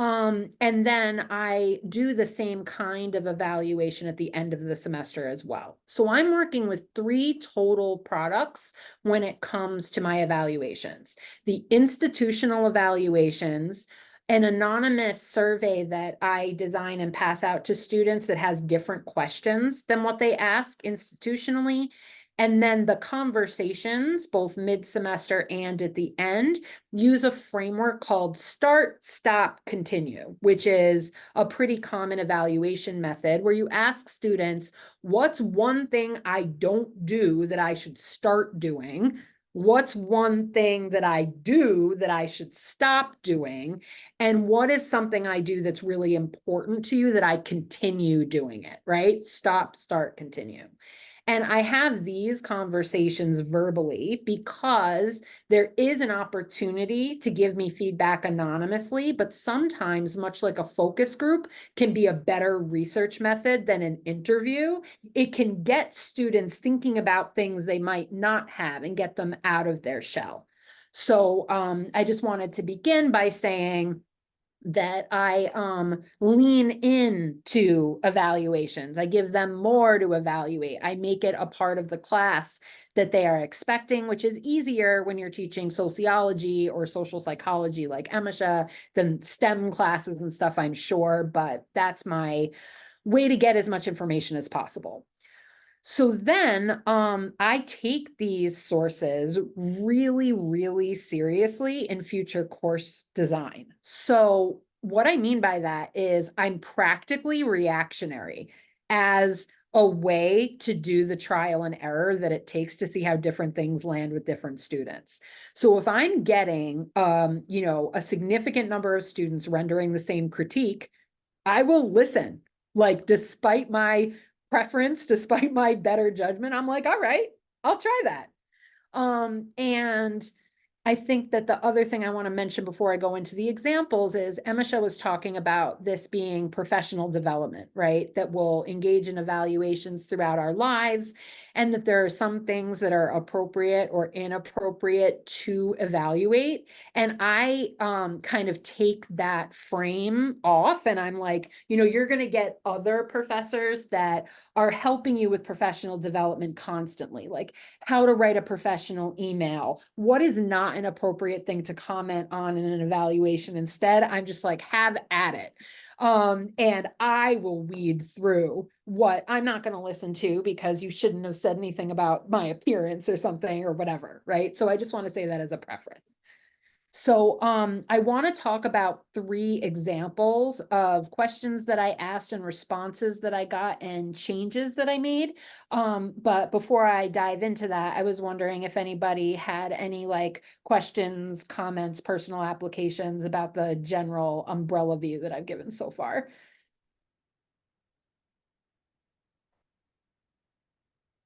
G: And then I do the same kind of evaluation at the end of the semester as well. So I'm working with 3 total products when it comes to my evaluations: the institutional evaluations, an anonymous survey that I design and pass out to students that has different questions than what they ask institutionally. And then the conversations, both mid-semester and at the end, use a framework called Start, Stop, Continue, which is a pretty common evaluation method where you ask students, what's one thing I don't do that I should start doing? What's one thing that I do that I should stop doing? And what is something I do that's really important to you that I continue doing it, right? Stop, start, continue. And I have these conversations verbally because there is an opportunity to give me feedback anonymously, but sometimes, much like a focus group can be a better research method than an interview. It can get students thinking about things they might not have and get them out of their shell. So I just wanted to begin by saying that I lean into evaluations. I give them more to evaluate. I make it a part of the class that they are expecting, which is easier when you're teaching sociology or social psychology like Emese than STEM classes and stuff, I'm sure, but that's my way to get as much information as possible. So then I take these sources really, really seriously in future course design. So what I mean by that is I'm practically reactionary as a way to do the trial and error that it takes to see how different things land with different students. So if I'm getting, you know, a significant number of students rendering the same critique, I will listen. Like, despite my preference, despite my better judgment, I'm like, all right, I'll try that. And I think that the other thing I want to mention before I go into the examples is Emese was talking about this being professional development, right? That will engage in evaluations throughout our lives, and that there are some things that are appropriate or inappropriate to evaluate. And I kind of take that frame off, and I'm like, you know, you're going to get other professors that are helping you with professional development constantly, like how to write a professional email, what is not an appropriate thing to comment on in an evaluation. Instead, I'm just like, have at it. And I will weed through what I'm not going to listen to because you shouldn't have said anything about my appearance or something or whatever, right? So I just want to say that as a preference. So I want to talk about 3 examples of questions that I asked and responses that I got and changes that I made. But before I dive into that, I was wondering if anybody had any like questions, comments, personal applications about the general umbrella view that I've given so far.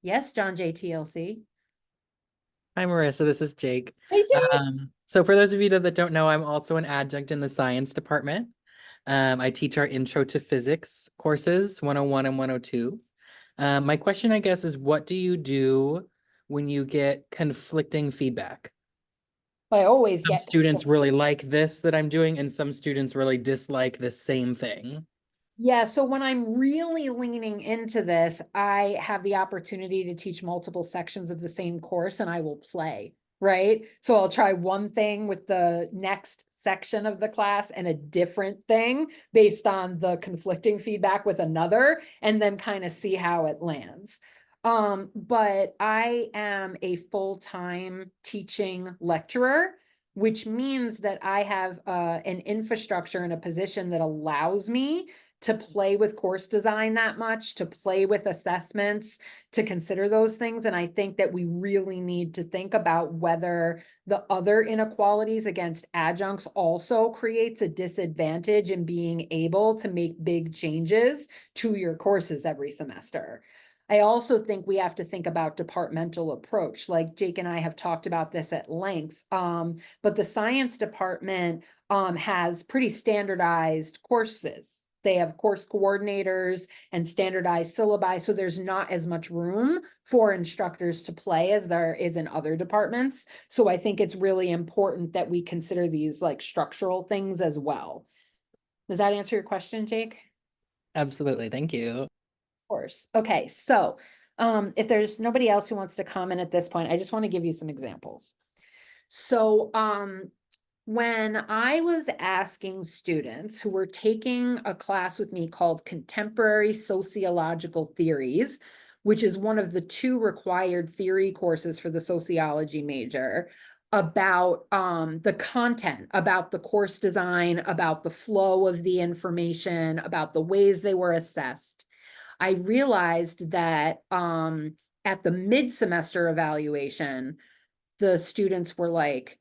G: Yes, John JTLC.
M: Hi, Marissa. This is Jake.
G: Hey, Jake.
M: So for those of you that don't know, I'm also an adjunct in the science department. I teach our Intro to Physics courses, 101 and 102. My question, I guess, is what do you do when you get conflicting feedback?
G: I always
M: Some
G: get
M: students really like this that I'm doing, and some students really dislike the same thing.
G: Yeah, so when I'm really leaning into this, I have the opportunity to teach multiple sections of the same course and I will play, right? So I'll try one thing with the next section of the class and a different thing based on the conflicting feedback with another, and then kind of see how it lands. But I am a full-time teaching lecturer, which means that I have an infrastructure and a position that allows me to play with course design that much, to play with assessments, to consider those things. And I think that we really need to think about whether the other inequalities against adjuncts also creates a disadvantage in being able to make big changes to your courses every semester. I also think we have to think about departmental approach. Like Jake and I have talked about this at length, but the science department has pretty standardized courses. They have course coordinators and standardized syllabi, so there's not as much room for instructors to play as there is in other departments. So I think it's really important that we consider these like structural things as well. Does that answer your question, Jake?
M: Absolutely. Thank you.
G: Of course. Okay, so if there's nobody else who wants to comment at this point, I just want to give you some examples. So when I was asking students who were taking a class with me called Contemporary Sociological Theories, which is one of the 2 required theory courses for the sociology major, about the content, about the course design, about the flow of the information, about the ways they were assessed, I realized that at the mid-semester evaluation, the students were like,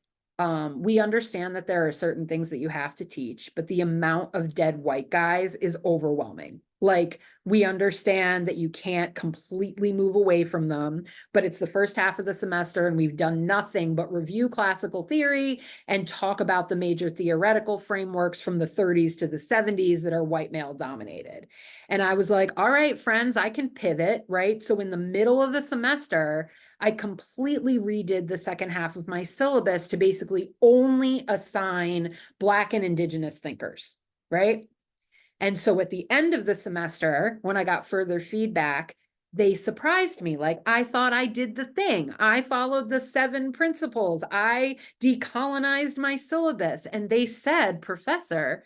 G: we understand that there are certain things that you have to teach, but the amount of dead white guys is overwhelming. Like, we understand that you can't completely move away from them, but it's the first half of the semester and we've done nothing but review classical theory and talk about the major theoretical frameworks from the 30s to the 70s that are white male dominated. And I was like, all right, friends, I can pivot, right? So in the middle of the semester, I completely redid the second half of my syllabus to basically only assign Black and Indigenous thinkers, right? And so at the end of the semester, when I got further feedback, they surprised me. Like, I thought I did the thing. I followed the 7 principles. I decolonized my syllabus. And they said, Professor,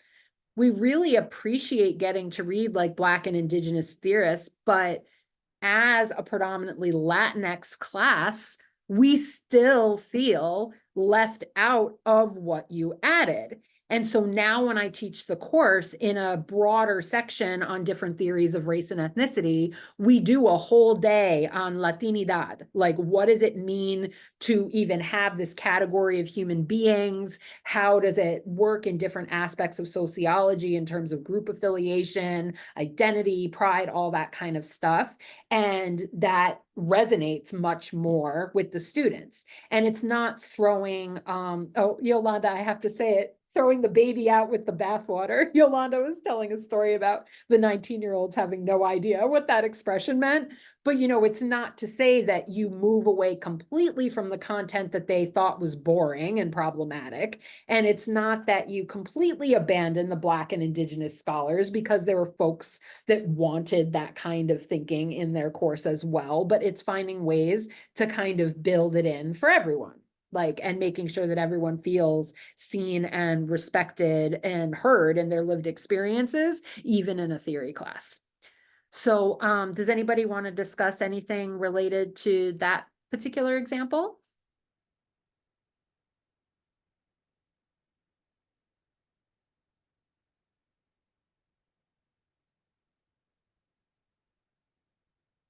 G: we really appreciate getting to read like Black and Indigenous theorists, but as a predominantly Latinx class, we still feel left out of what you added. And so now when I teach the course in a broader section on different theories of race and ethnicity, we do a whole day on Latinidad. Like, what does it mean to even have this category of human beings? How does it work in different aspects of sociology in terms of group affiliation, identity, pride, all that kind of stuff? And that resonates much more with the students. And it's not throwing, oh, Yolanda, I have to say it, throwing the baby out with the bathwater. Yolanda was telling a story about the 19-year-olds having no idea what that expression meant. But, you know, it's not to say that you move away completely from the content that they thought was boring and problematic. And it's not that you completely abandon the Black and Indigenous scholars, because there were folks that wanted that kind of thinking in their course as well. But it's finding ways to kind of build it in for everyone, like, and making sure that everyone feels seen and respected and heard in their lived experiences, even in a theory class. So does anybody want to discuss anything related to that particular example?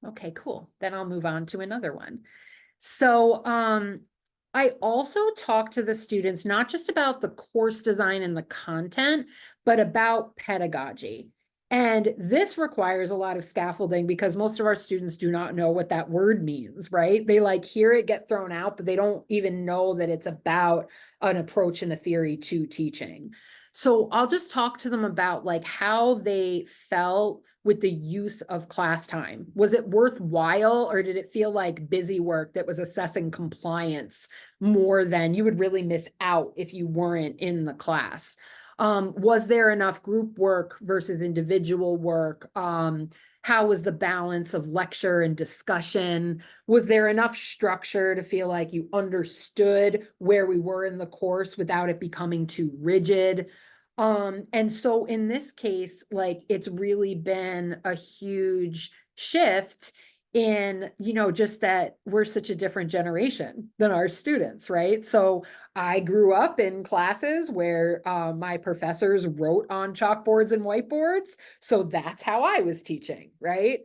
G: Okay, cool. Then I'll move on to another one. So I also talk to the students, not just about the course design and the content, but about pedagogy. And this requires a lot of scaffolding, because most of our students do not know what that word means, right? They like hear it get thrown out, but they don't even know that it's about an approach and a theory to teaching. So I'll just talk to them about like how they felt with the use of class time. Was it worthwhile, or did it feel like busy work that was assessing compliance more than you would really miss out if you weren't in the class? Was there enough group work versus individual work? How was the balance of lecture and discussion? Was there enough structure to feel like you understood where we were in the course without it becoming too rigid? And so in this case, like, it's really been a huge shift in, you know, just that we're such a different generation than our students, right? So I grew up in classes where my professors wrote on chalkboards and whiteboards. So that's how I was teaching, right?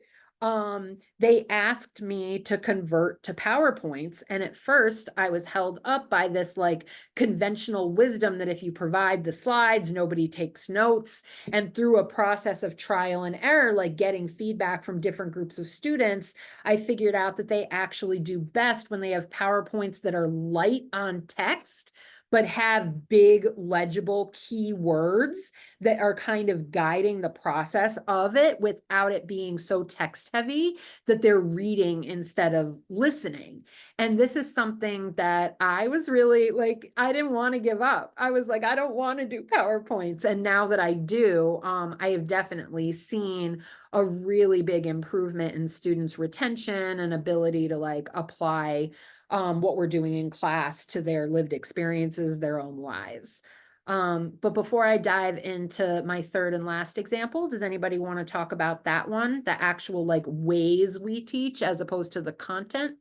G: They asked me to convert to PowerPoints. And at first I was held up by this like conventional wisdom that if you provide the slides, nobody takes notes. And through a process of trial and error, like getting feedback from different groups of students, I figured out that they actually do best when they have PowerPoints that are light on text, but have big legible keywords that are kind of guiding the process of it without it being so text heavy that they're reading instead of listening. And this is something that I was really like, I didn't want to give up. I was like, I don't want to do PowerPoints. And now that I do, I have definitely seen a really big improvement in students' retention and ability to like apply what we're doing in class to their lived experiences, their own lives. But before I dive into my third and last example, does anybody want to talk about that one, the actual like ways we teach as opposed to the content?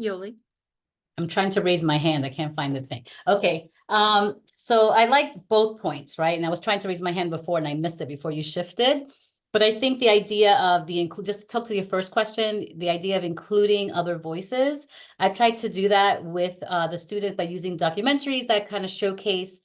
G: Yoli?
H: I'm trying to raise my hand. I can't find the thing. Okay. So I like both points, right? And I was trying to raise my hand before and I missed it before you shifted. But I think the idea of just to talk to your first question, the idea of including other voices, I tried to do that with the students by using documentaries that kind of showcase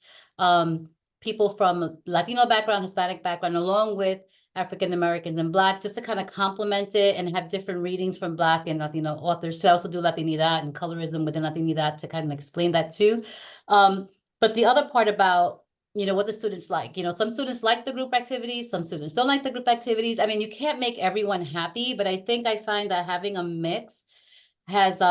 H: people from Latino background, Hispanic background, along with African Americans and Black, just to kind of complement it and have different readings from Black and Latino authors. So I also do Latinidad and colorism within Latinidad to kind of explain that too. But the other part about, what the students like, some students like the group activities, some students don't like the group activities. I mean, you can't make everyone happy, but I find that having a mix has,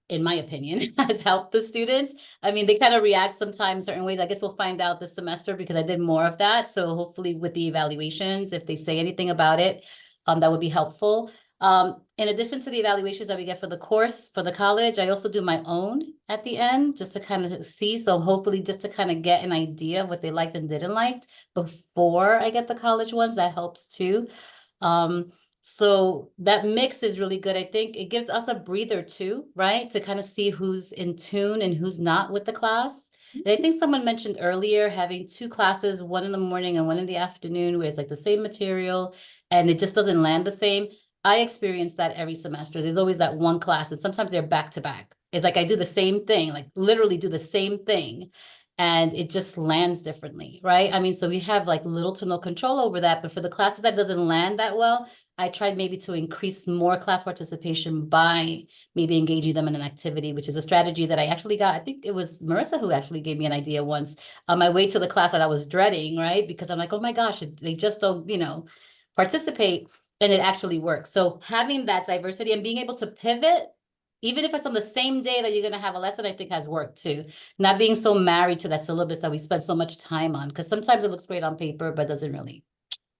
H: in my opinion, has helped the students. I mean, they kind of react sometimes certain ways. I guess we'll find out this semester because I did more of that. So hopefully with the evaluations, if they say anything about it, that would be helpful. In addition to the evaluations that we get for the course, for the college, I also do my own at the end just to kind of see. So hopefully just to kind of get an idea of what they liked and didn't like before I get the college ones, that helps too. So that mix is really good. I think it gives us a breather too, right? To kind of see who's in tune and who's not with the class. And I think someone mentioned earlier having 2 classes, one in the morning and one in the afternoon, where it's like the same material and it just doesn't land the same. I experience that every semester. There's always that one class, and sometimes they're back to back. It's like I do the same thing, like literally do the same thing, and it just lands differently, right? I mean, so we have like little to no control over that, but for the classes that doesn't land that well, I tried maybe to increase more class participation by maybe engaging them in an activity, which is a strategy that I actually got. I think it was Marisa who actually gave me an idea once on my way to the class that I was dreading, right? Because I'm like, oh my gosh, they just don't, participate, and it actually works. So having that diversity and being able to pivot, even if it's on the same day that you're going to have a lesson, I think has worked too. Not being so married to that syllabus that we spend so much time on, because sometimes it looks great on paper, but doesn't really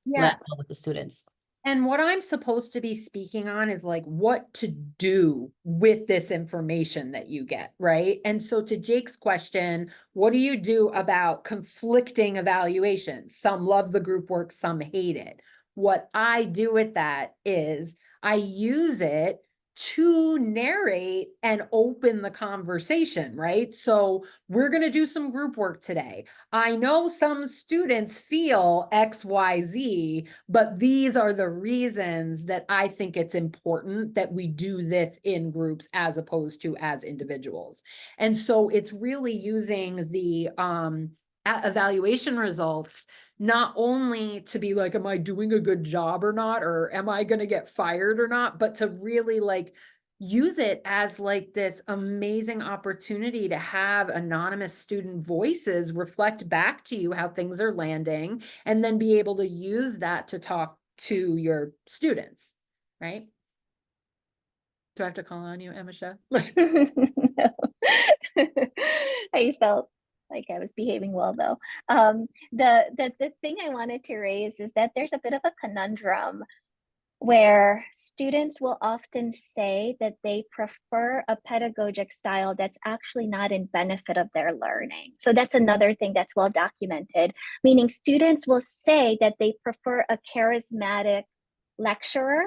H: land well with the students.
G: And what I'm supposed to be speaking on is like what to do with this information that you get, right? And so to Jake's question, what do you do about conflicting evaluations? Some love the group work, some hate it. What I do with that is I use it to narrate and open the conversation, right? So we're going to do some group work today. I know some students feel X, Y, Z, but these are the reasons that I think it's important that we do this in groups as opposed to as individuals. And so it's really using the evaluation results not only to be like, am I doing a good job or not, or am I going to get fired or not, but to really like use it as like this amazing opportunity to have anonymous student voices reflect back to you how things are landing, and then be able to use that to talk to your students, right? Do I have to call on you, Emese?
B: No. I felt like I was behaving well though. The thing I wanted to raise is that there's a bit of a conundrum where students will often say that they prefer a pedagogic style that's actually not in benefit of their learning. So that's another thing that's well documented, meaning students will say that they prefer a charismatic lecturer.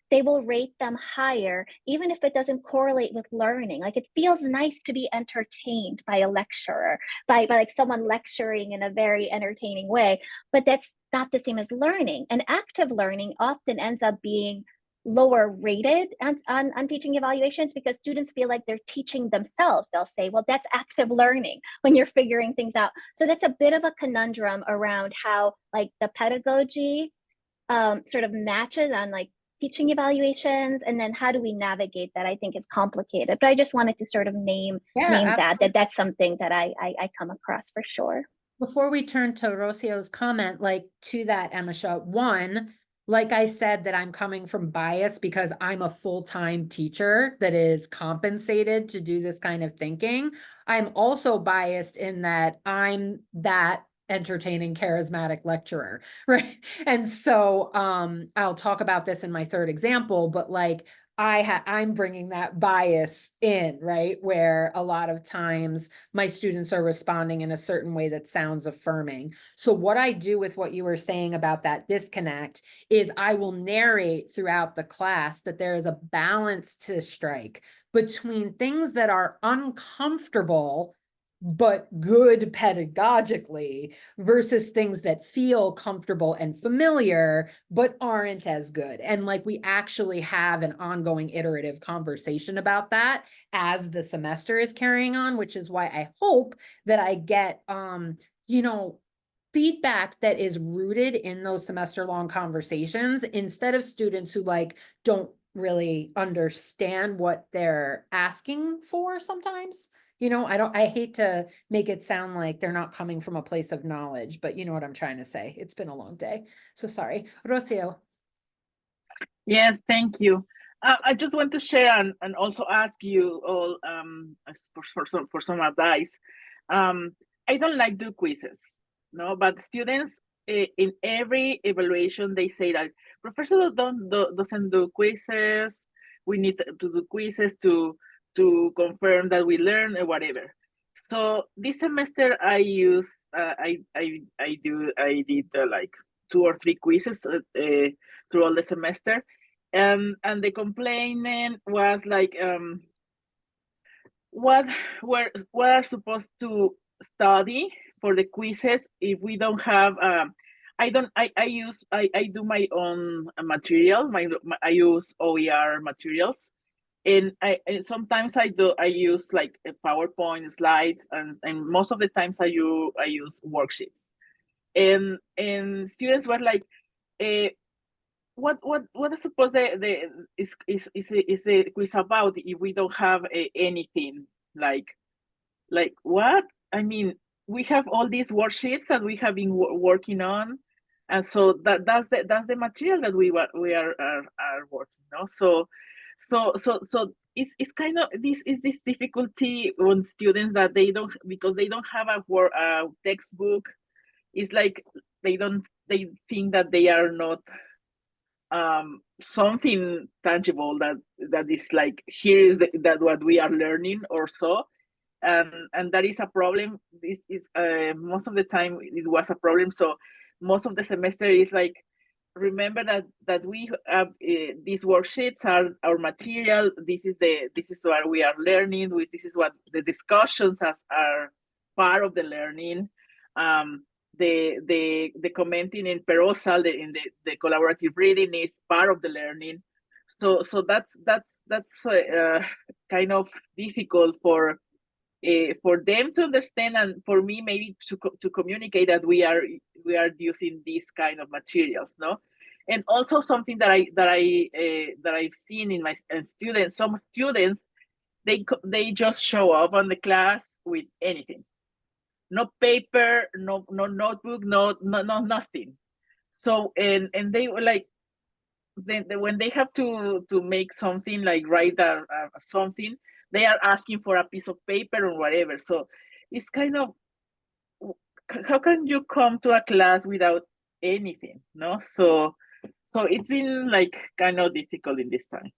B: They will rate them higher, even if it doesn't correlate with learning. Like it feels nice to be entertained by a lecturer, by like someone lecturing in a very entertaining way, but that's not the same as learning. And active learning often ends up being lower rated on teaching evaluations because students feel like they're teaching themselves. They'll say, well, that's active learning when you're figuring things out. So that's a bit of a conundrum around how like the pedagogy sort of matches on like teaching evaluations, and then how do we navigate that? I think is complicated, but I just wanted to sort of name that's something that I come across for sure.
G: Before we turn to Rocio's comment, like to that, Emese, one, like I said, that I'm coming from bias because I'm a full-time teacher that is compensated to do this kind of thinking. I'm also biased in that I'm that entertaining, charismatic lecturer, right? And so I'll talk about this in my third example, but like I'm bringing that bias in, right? Where a lot of times my students are responding in a certain way that sounds affirming. So what I do with what you were saying about that disconnect is I will narrate throughout the class that there is a balance to strike between things that are uncomfortable but good pedagogically versus things that feel comfortable and familiar, but aren't as good. And like we actually have an ongoing iterative conversation about that as the semester is carrying on, which is why I hope that I get, you know, feedback that is rooted in those semester long conversations instead of students who like don't really understand what they're asking for sometimes. You know, I hate to make it sound like they're not coming from a place of knowledge, but you know what I'm trying to say. It's been a long day. So sorry. Rocio.
D: Yes, thank you. I just want to share and also ask you all for some advice. I don't like do quizzes, no, but students in every evaluation they say that professor doesn't do quizzes. We need to do quizzes to confirm that we learn or whatever. So this semester I use I did like 2 or 3 quizzes through all the semester, and the complaining was like what what are supposed to study for the quizzes if we don't have I don't I do my own material, I use OER materials, and sometimes I use like a PowerPoint slides, and most of the times I use worksheets, and students were like, what I suppose is the quiz about if we don't have anything like what? I mean, we have all these worksheets that we have been working on, and so that's the material that we are working on. So it's kind of this difficulty on students that they don't, because they don't have a textbook. It's like they think that they are not something tangible that is like, here is that what we are learning or so, and that is a problem. This is most of the time it was a problem. So most of the semester is like, remember that we have these worksheets are our material. This is what we are learning with. This is what the discussions are part of the learning. The commenting in perosal, in the collaborative reading is part of the learning. So that's kind of difficult for them to understand, and for me maybe to communicate that we are using these kind of materials, no. And also something that I've seen in my students, some students, they just show up on the class with anything, no paper, no notebook, no nothing. So and they were like, then when they have to make something, like write something, they are asking for a piece of paper or whatever. So it's kind of, how can you come to a class without anything, no? So it's been like kind of difficult in this time.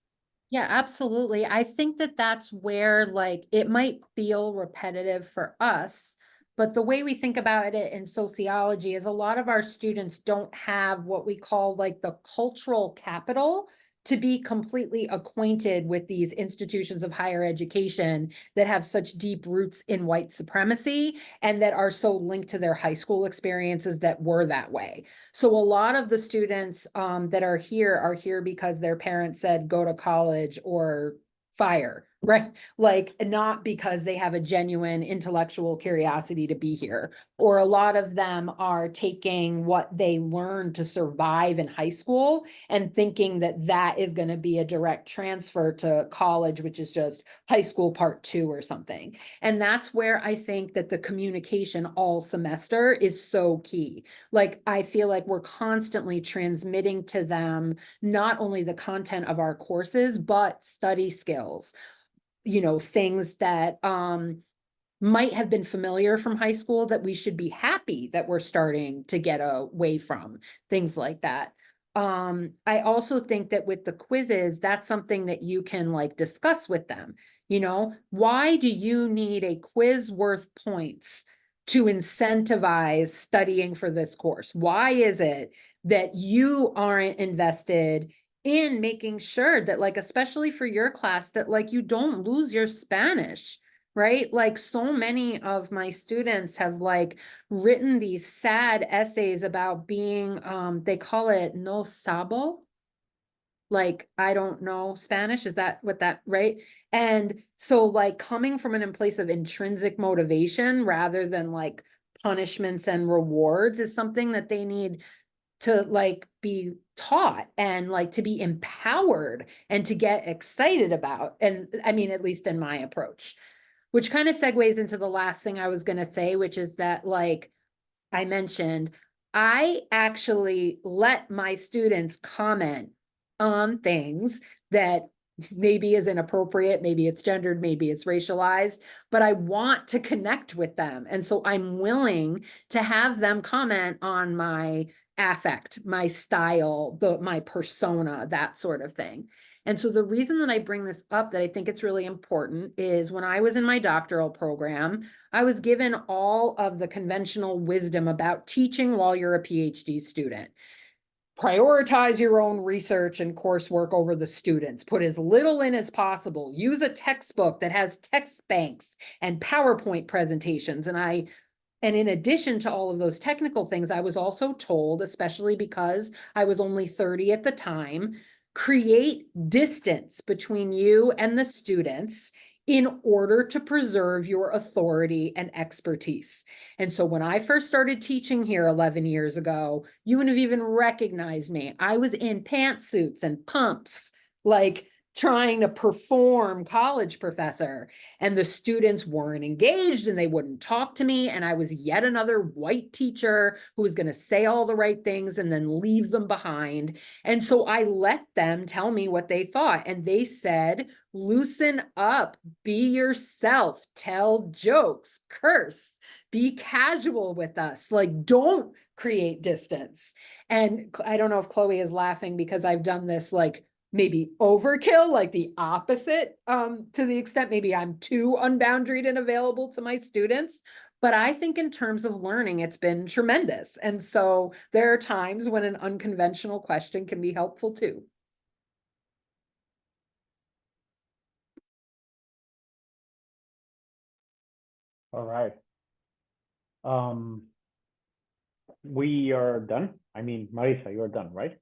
G: Yeah, absolutely. I think that that's where like it might feel repetitive for us, but the way we think about it in sociology is a lot of our students don't have what we call like the cultural capital to be completely acquainted with these institutions of higher education that have such deep roots in white supremacy and that are so linked to their high school experiences that were that way. So a lot of the students that are here because their parents said go to college or fire, right? Like not because they have a genuine intellectual curiosity to be here. Or a lot of them are taking what they learned to survive in high school and thinking that that is going to be a direct transfer to college, which is just high school part 2 or something. And that's where I think that the communication all semester is so key. Like, I feel like we're constantly transmitting to them not only the content of our courses, but study skills, you know, things that might have been familiar from high school that we should be happy that we're starting to get away from, things like that. I also think that with the quizzes, that's something that you can like discuss with them. You know, why do you need a quiz worth points to incentivize studying for this course? Why is it that you aren't invested in making sure that, like, especially for your class, that like you don't lose your Spanish, right? Like so many of my students have like written these sad essays about being, they call it no sabo. Like, I don't know Spanish, is that what that, right? And so like coming from a place of intrinsic motivation rather than like punishments and rewards is something that they need to like be taught and like to be empowered and to get excited about. And I mean, at least in my approach, which kind of segues into the last thing I was going to say, which is that like I mentioned, I actually let my students comment on things that maybe is inappropriate, maybe it's gendered, maybe it's racialized, but I want to connect with them. And so I'm willing to have them comment on my affect, my style, my persona, that sort of thing. And so the reason that I bring this up, that I think it's really important, is when I was in my doctoral program, I was given all of the conventional wisdom about teaching while you're a PhD student. Prioritize your own research and coursework over the students. Put as little in as possible. Use a textbook that has text banks and PowerPoint presentations. And in addition to all of those technical things, I was also told, especially because I was only 30 at the time, create distance between you and the students in order to preserve your authority and expertise. And so when I first started teaching here 11 years ago, you wouldn't have even recognized me. I was in pantsuits and pumps, like trying to perform college professor, and the students weren't engaged and they wouldn't talk to me. And I was yet another white teacher who was going to say all the right things and then leave them behind. And so I let them tell me what they thought. And they said, loosen up, be yourself, tell jokes, curse, be casual with us, like don't create distance. And I don't know if Chloe is laughing because I've done this like maybe overkill, like the opposite, to the extent maybe I'm too unboundaried and available to my students. But I think in terms of learning, it's been tremendous. And so there are times when an unconventional question can be helpful too.
A: All right. We are done. I mean, Marisa, you're done, right?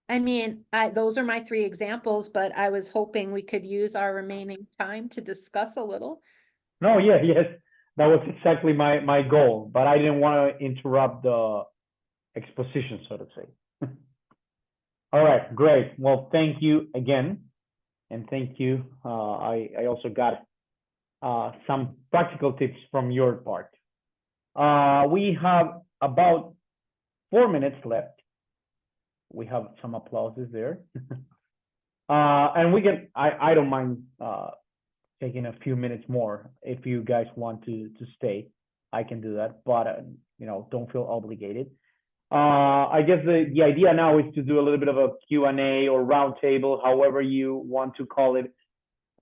G: I mean, those are my 3 examples, but I was hoping we could use our remaining time to discuss a little.
A: No, yeah, yes. That was exactly my goal, but I didn't want to interrupt the exposition, so to say. All right, great. Well, thank you again. And thank you. I also got some practical tips from your part. We have about 4 minutes left. We have some applauses there. And we can, I don't mind taking a few minutes more. If you guys want to stay, I can do that, but you know, don't feel obligated. I guess the idea now is to do a little bit of a Q&A or roundtable, however you want to call it,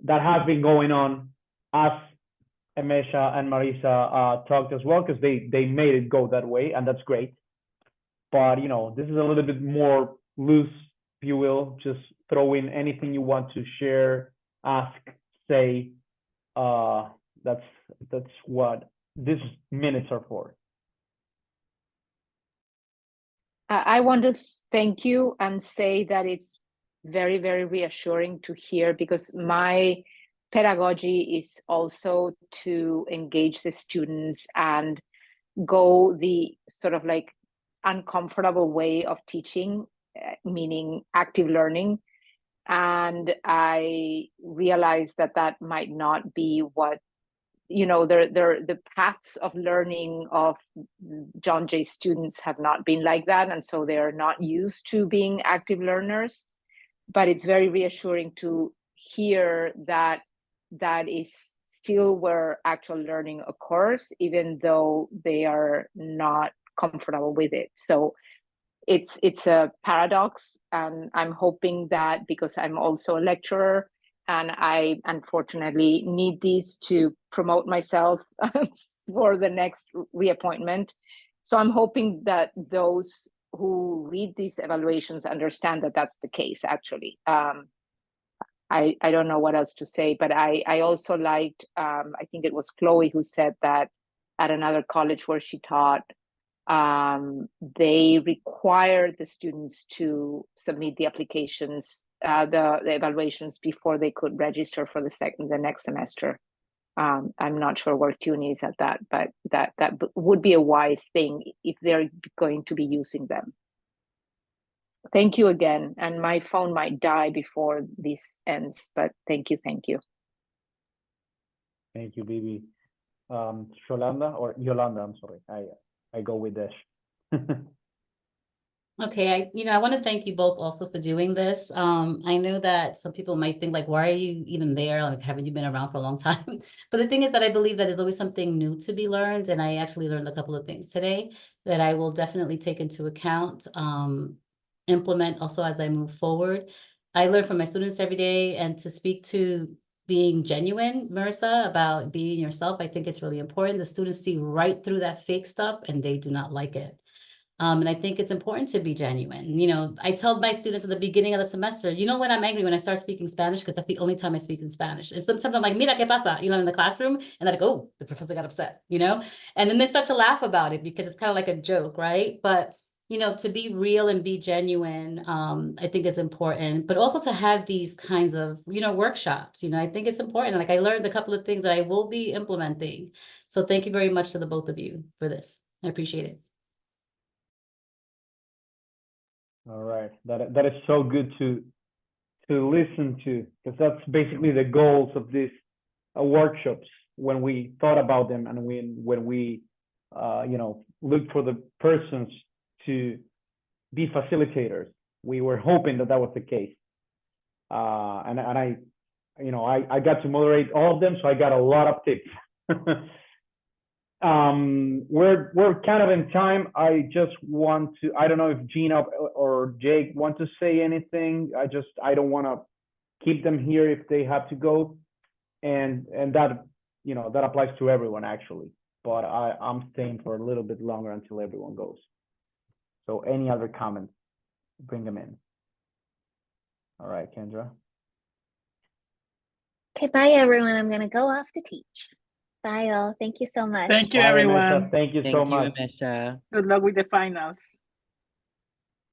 A: that has been going on as Emese and Marisa talked as well, because they made it go that way, and that's great. But you know, this is a little bit more loose, if you will. Just throw in anything you want to share, ask, say. That's what these minutes are for.
I: I want to thank you and say that it's very, very reassuring to hear, because my pedagogy is also to engage the students and go the sort of like uncomfortable way of teaching, meaning active learning. And I realized that that might not be what, you know, the paths of learning of John Jay students have not been like that. And so they are not used to being active learners. But it's very reassuring to hear that that is still where actual learning occurs, even though they are not comfortable with it. So it's a paradox, and I'm hoping that, because I'm also a lecturer and I unfortunately need this to promote myself for the next reappointment. So I'm hoping that those who read these evaluations understand that that's the case, actually. I don't know what else to say, but I also liked, I think it was Chloe who said that at another college where she taught, they required the students to submit the applications, the evaluations before they could register for the next semester. I'm not sure where CUNY is at that, but that would be a wise thing if they're going to be using them. Thank you again. And my phone might die before this ends, but thank you, thank you.
A: Thank you, Bibi. Yolanda, I'm sorry. I go with Dash.
H: Okay, I want to thank you both also for doing this. I know that some people might think like, why are you even there? Like, haven't you been around for a long time? But the thing is that I believe that there's always something new to be learned. And I actually learned a couple of things today that I will definitely take into account, implement also as I move forward. I learn from my students every day, and to speak to being genuine, Marisa, about being yourself, I think it's really important. The students see right through that fake stuff and they do not like it. And I think it's important to be genuine. I tell my students at the beginning of the semester, when I'm angry, when I start speaking Spanish, because that's the only time I speak in Spanish. And sometimes I'm like, mira, ¿qué pasa? In the classroom. And they're like, oh, the professor got upset, And then they start to laugh about it because it's kind of like a joke, right? But, to be real and be genuine, I think is important. But also to have these kinds of, workshops, I think it's important. Like I learned a couple of things that I will be implementing. So thank you very much to the both of you for this. I appreciate it.
A: All right, that is so good to listen to, because that's basically the goals of these workshops when we thought about them, and when we looked for the persons to be facilitators. We were hoping that was the case, and I got to moderate all of them, so I got a lot of tips. We're kind of in time. I just want to, I don't know if Gina or Jake want to say anything. I don't want to keep them here if they have to go, and that that applies to everyone actually, but I'm staying for a little bit longer until everyone goes. So any other comments, bring them in. All right, Kendra.
B: Okay, bye everyone. I'm gonna go off to teach. Bye all. Thank you so much.
D: Thank you,
A: Bye,
D: everyone.
A: Emese. Thank you so much.
M: Emese.
D: Good luck with the finals.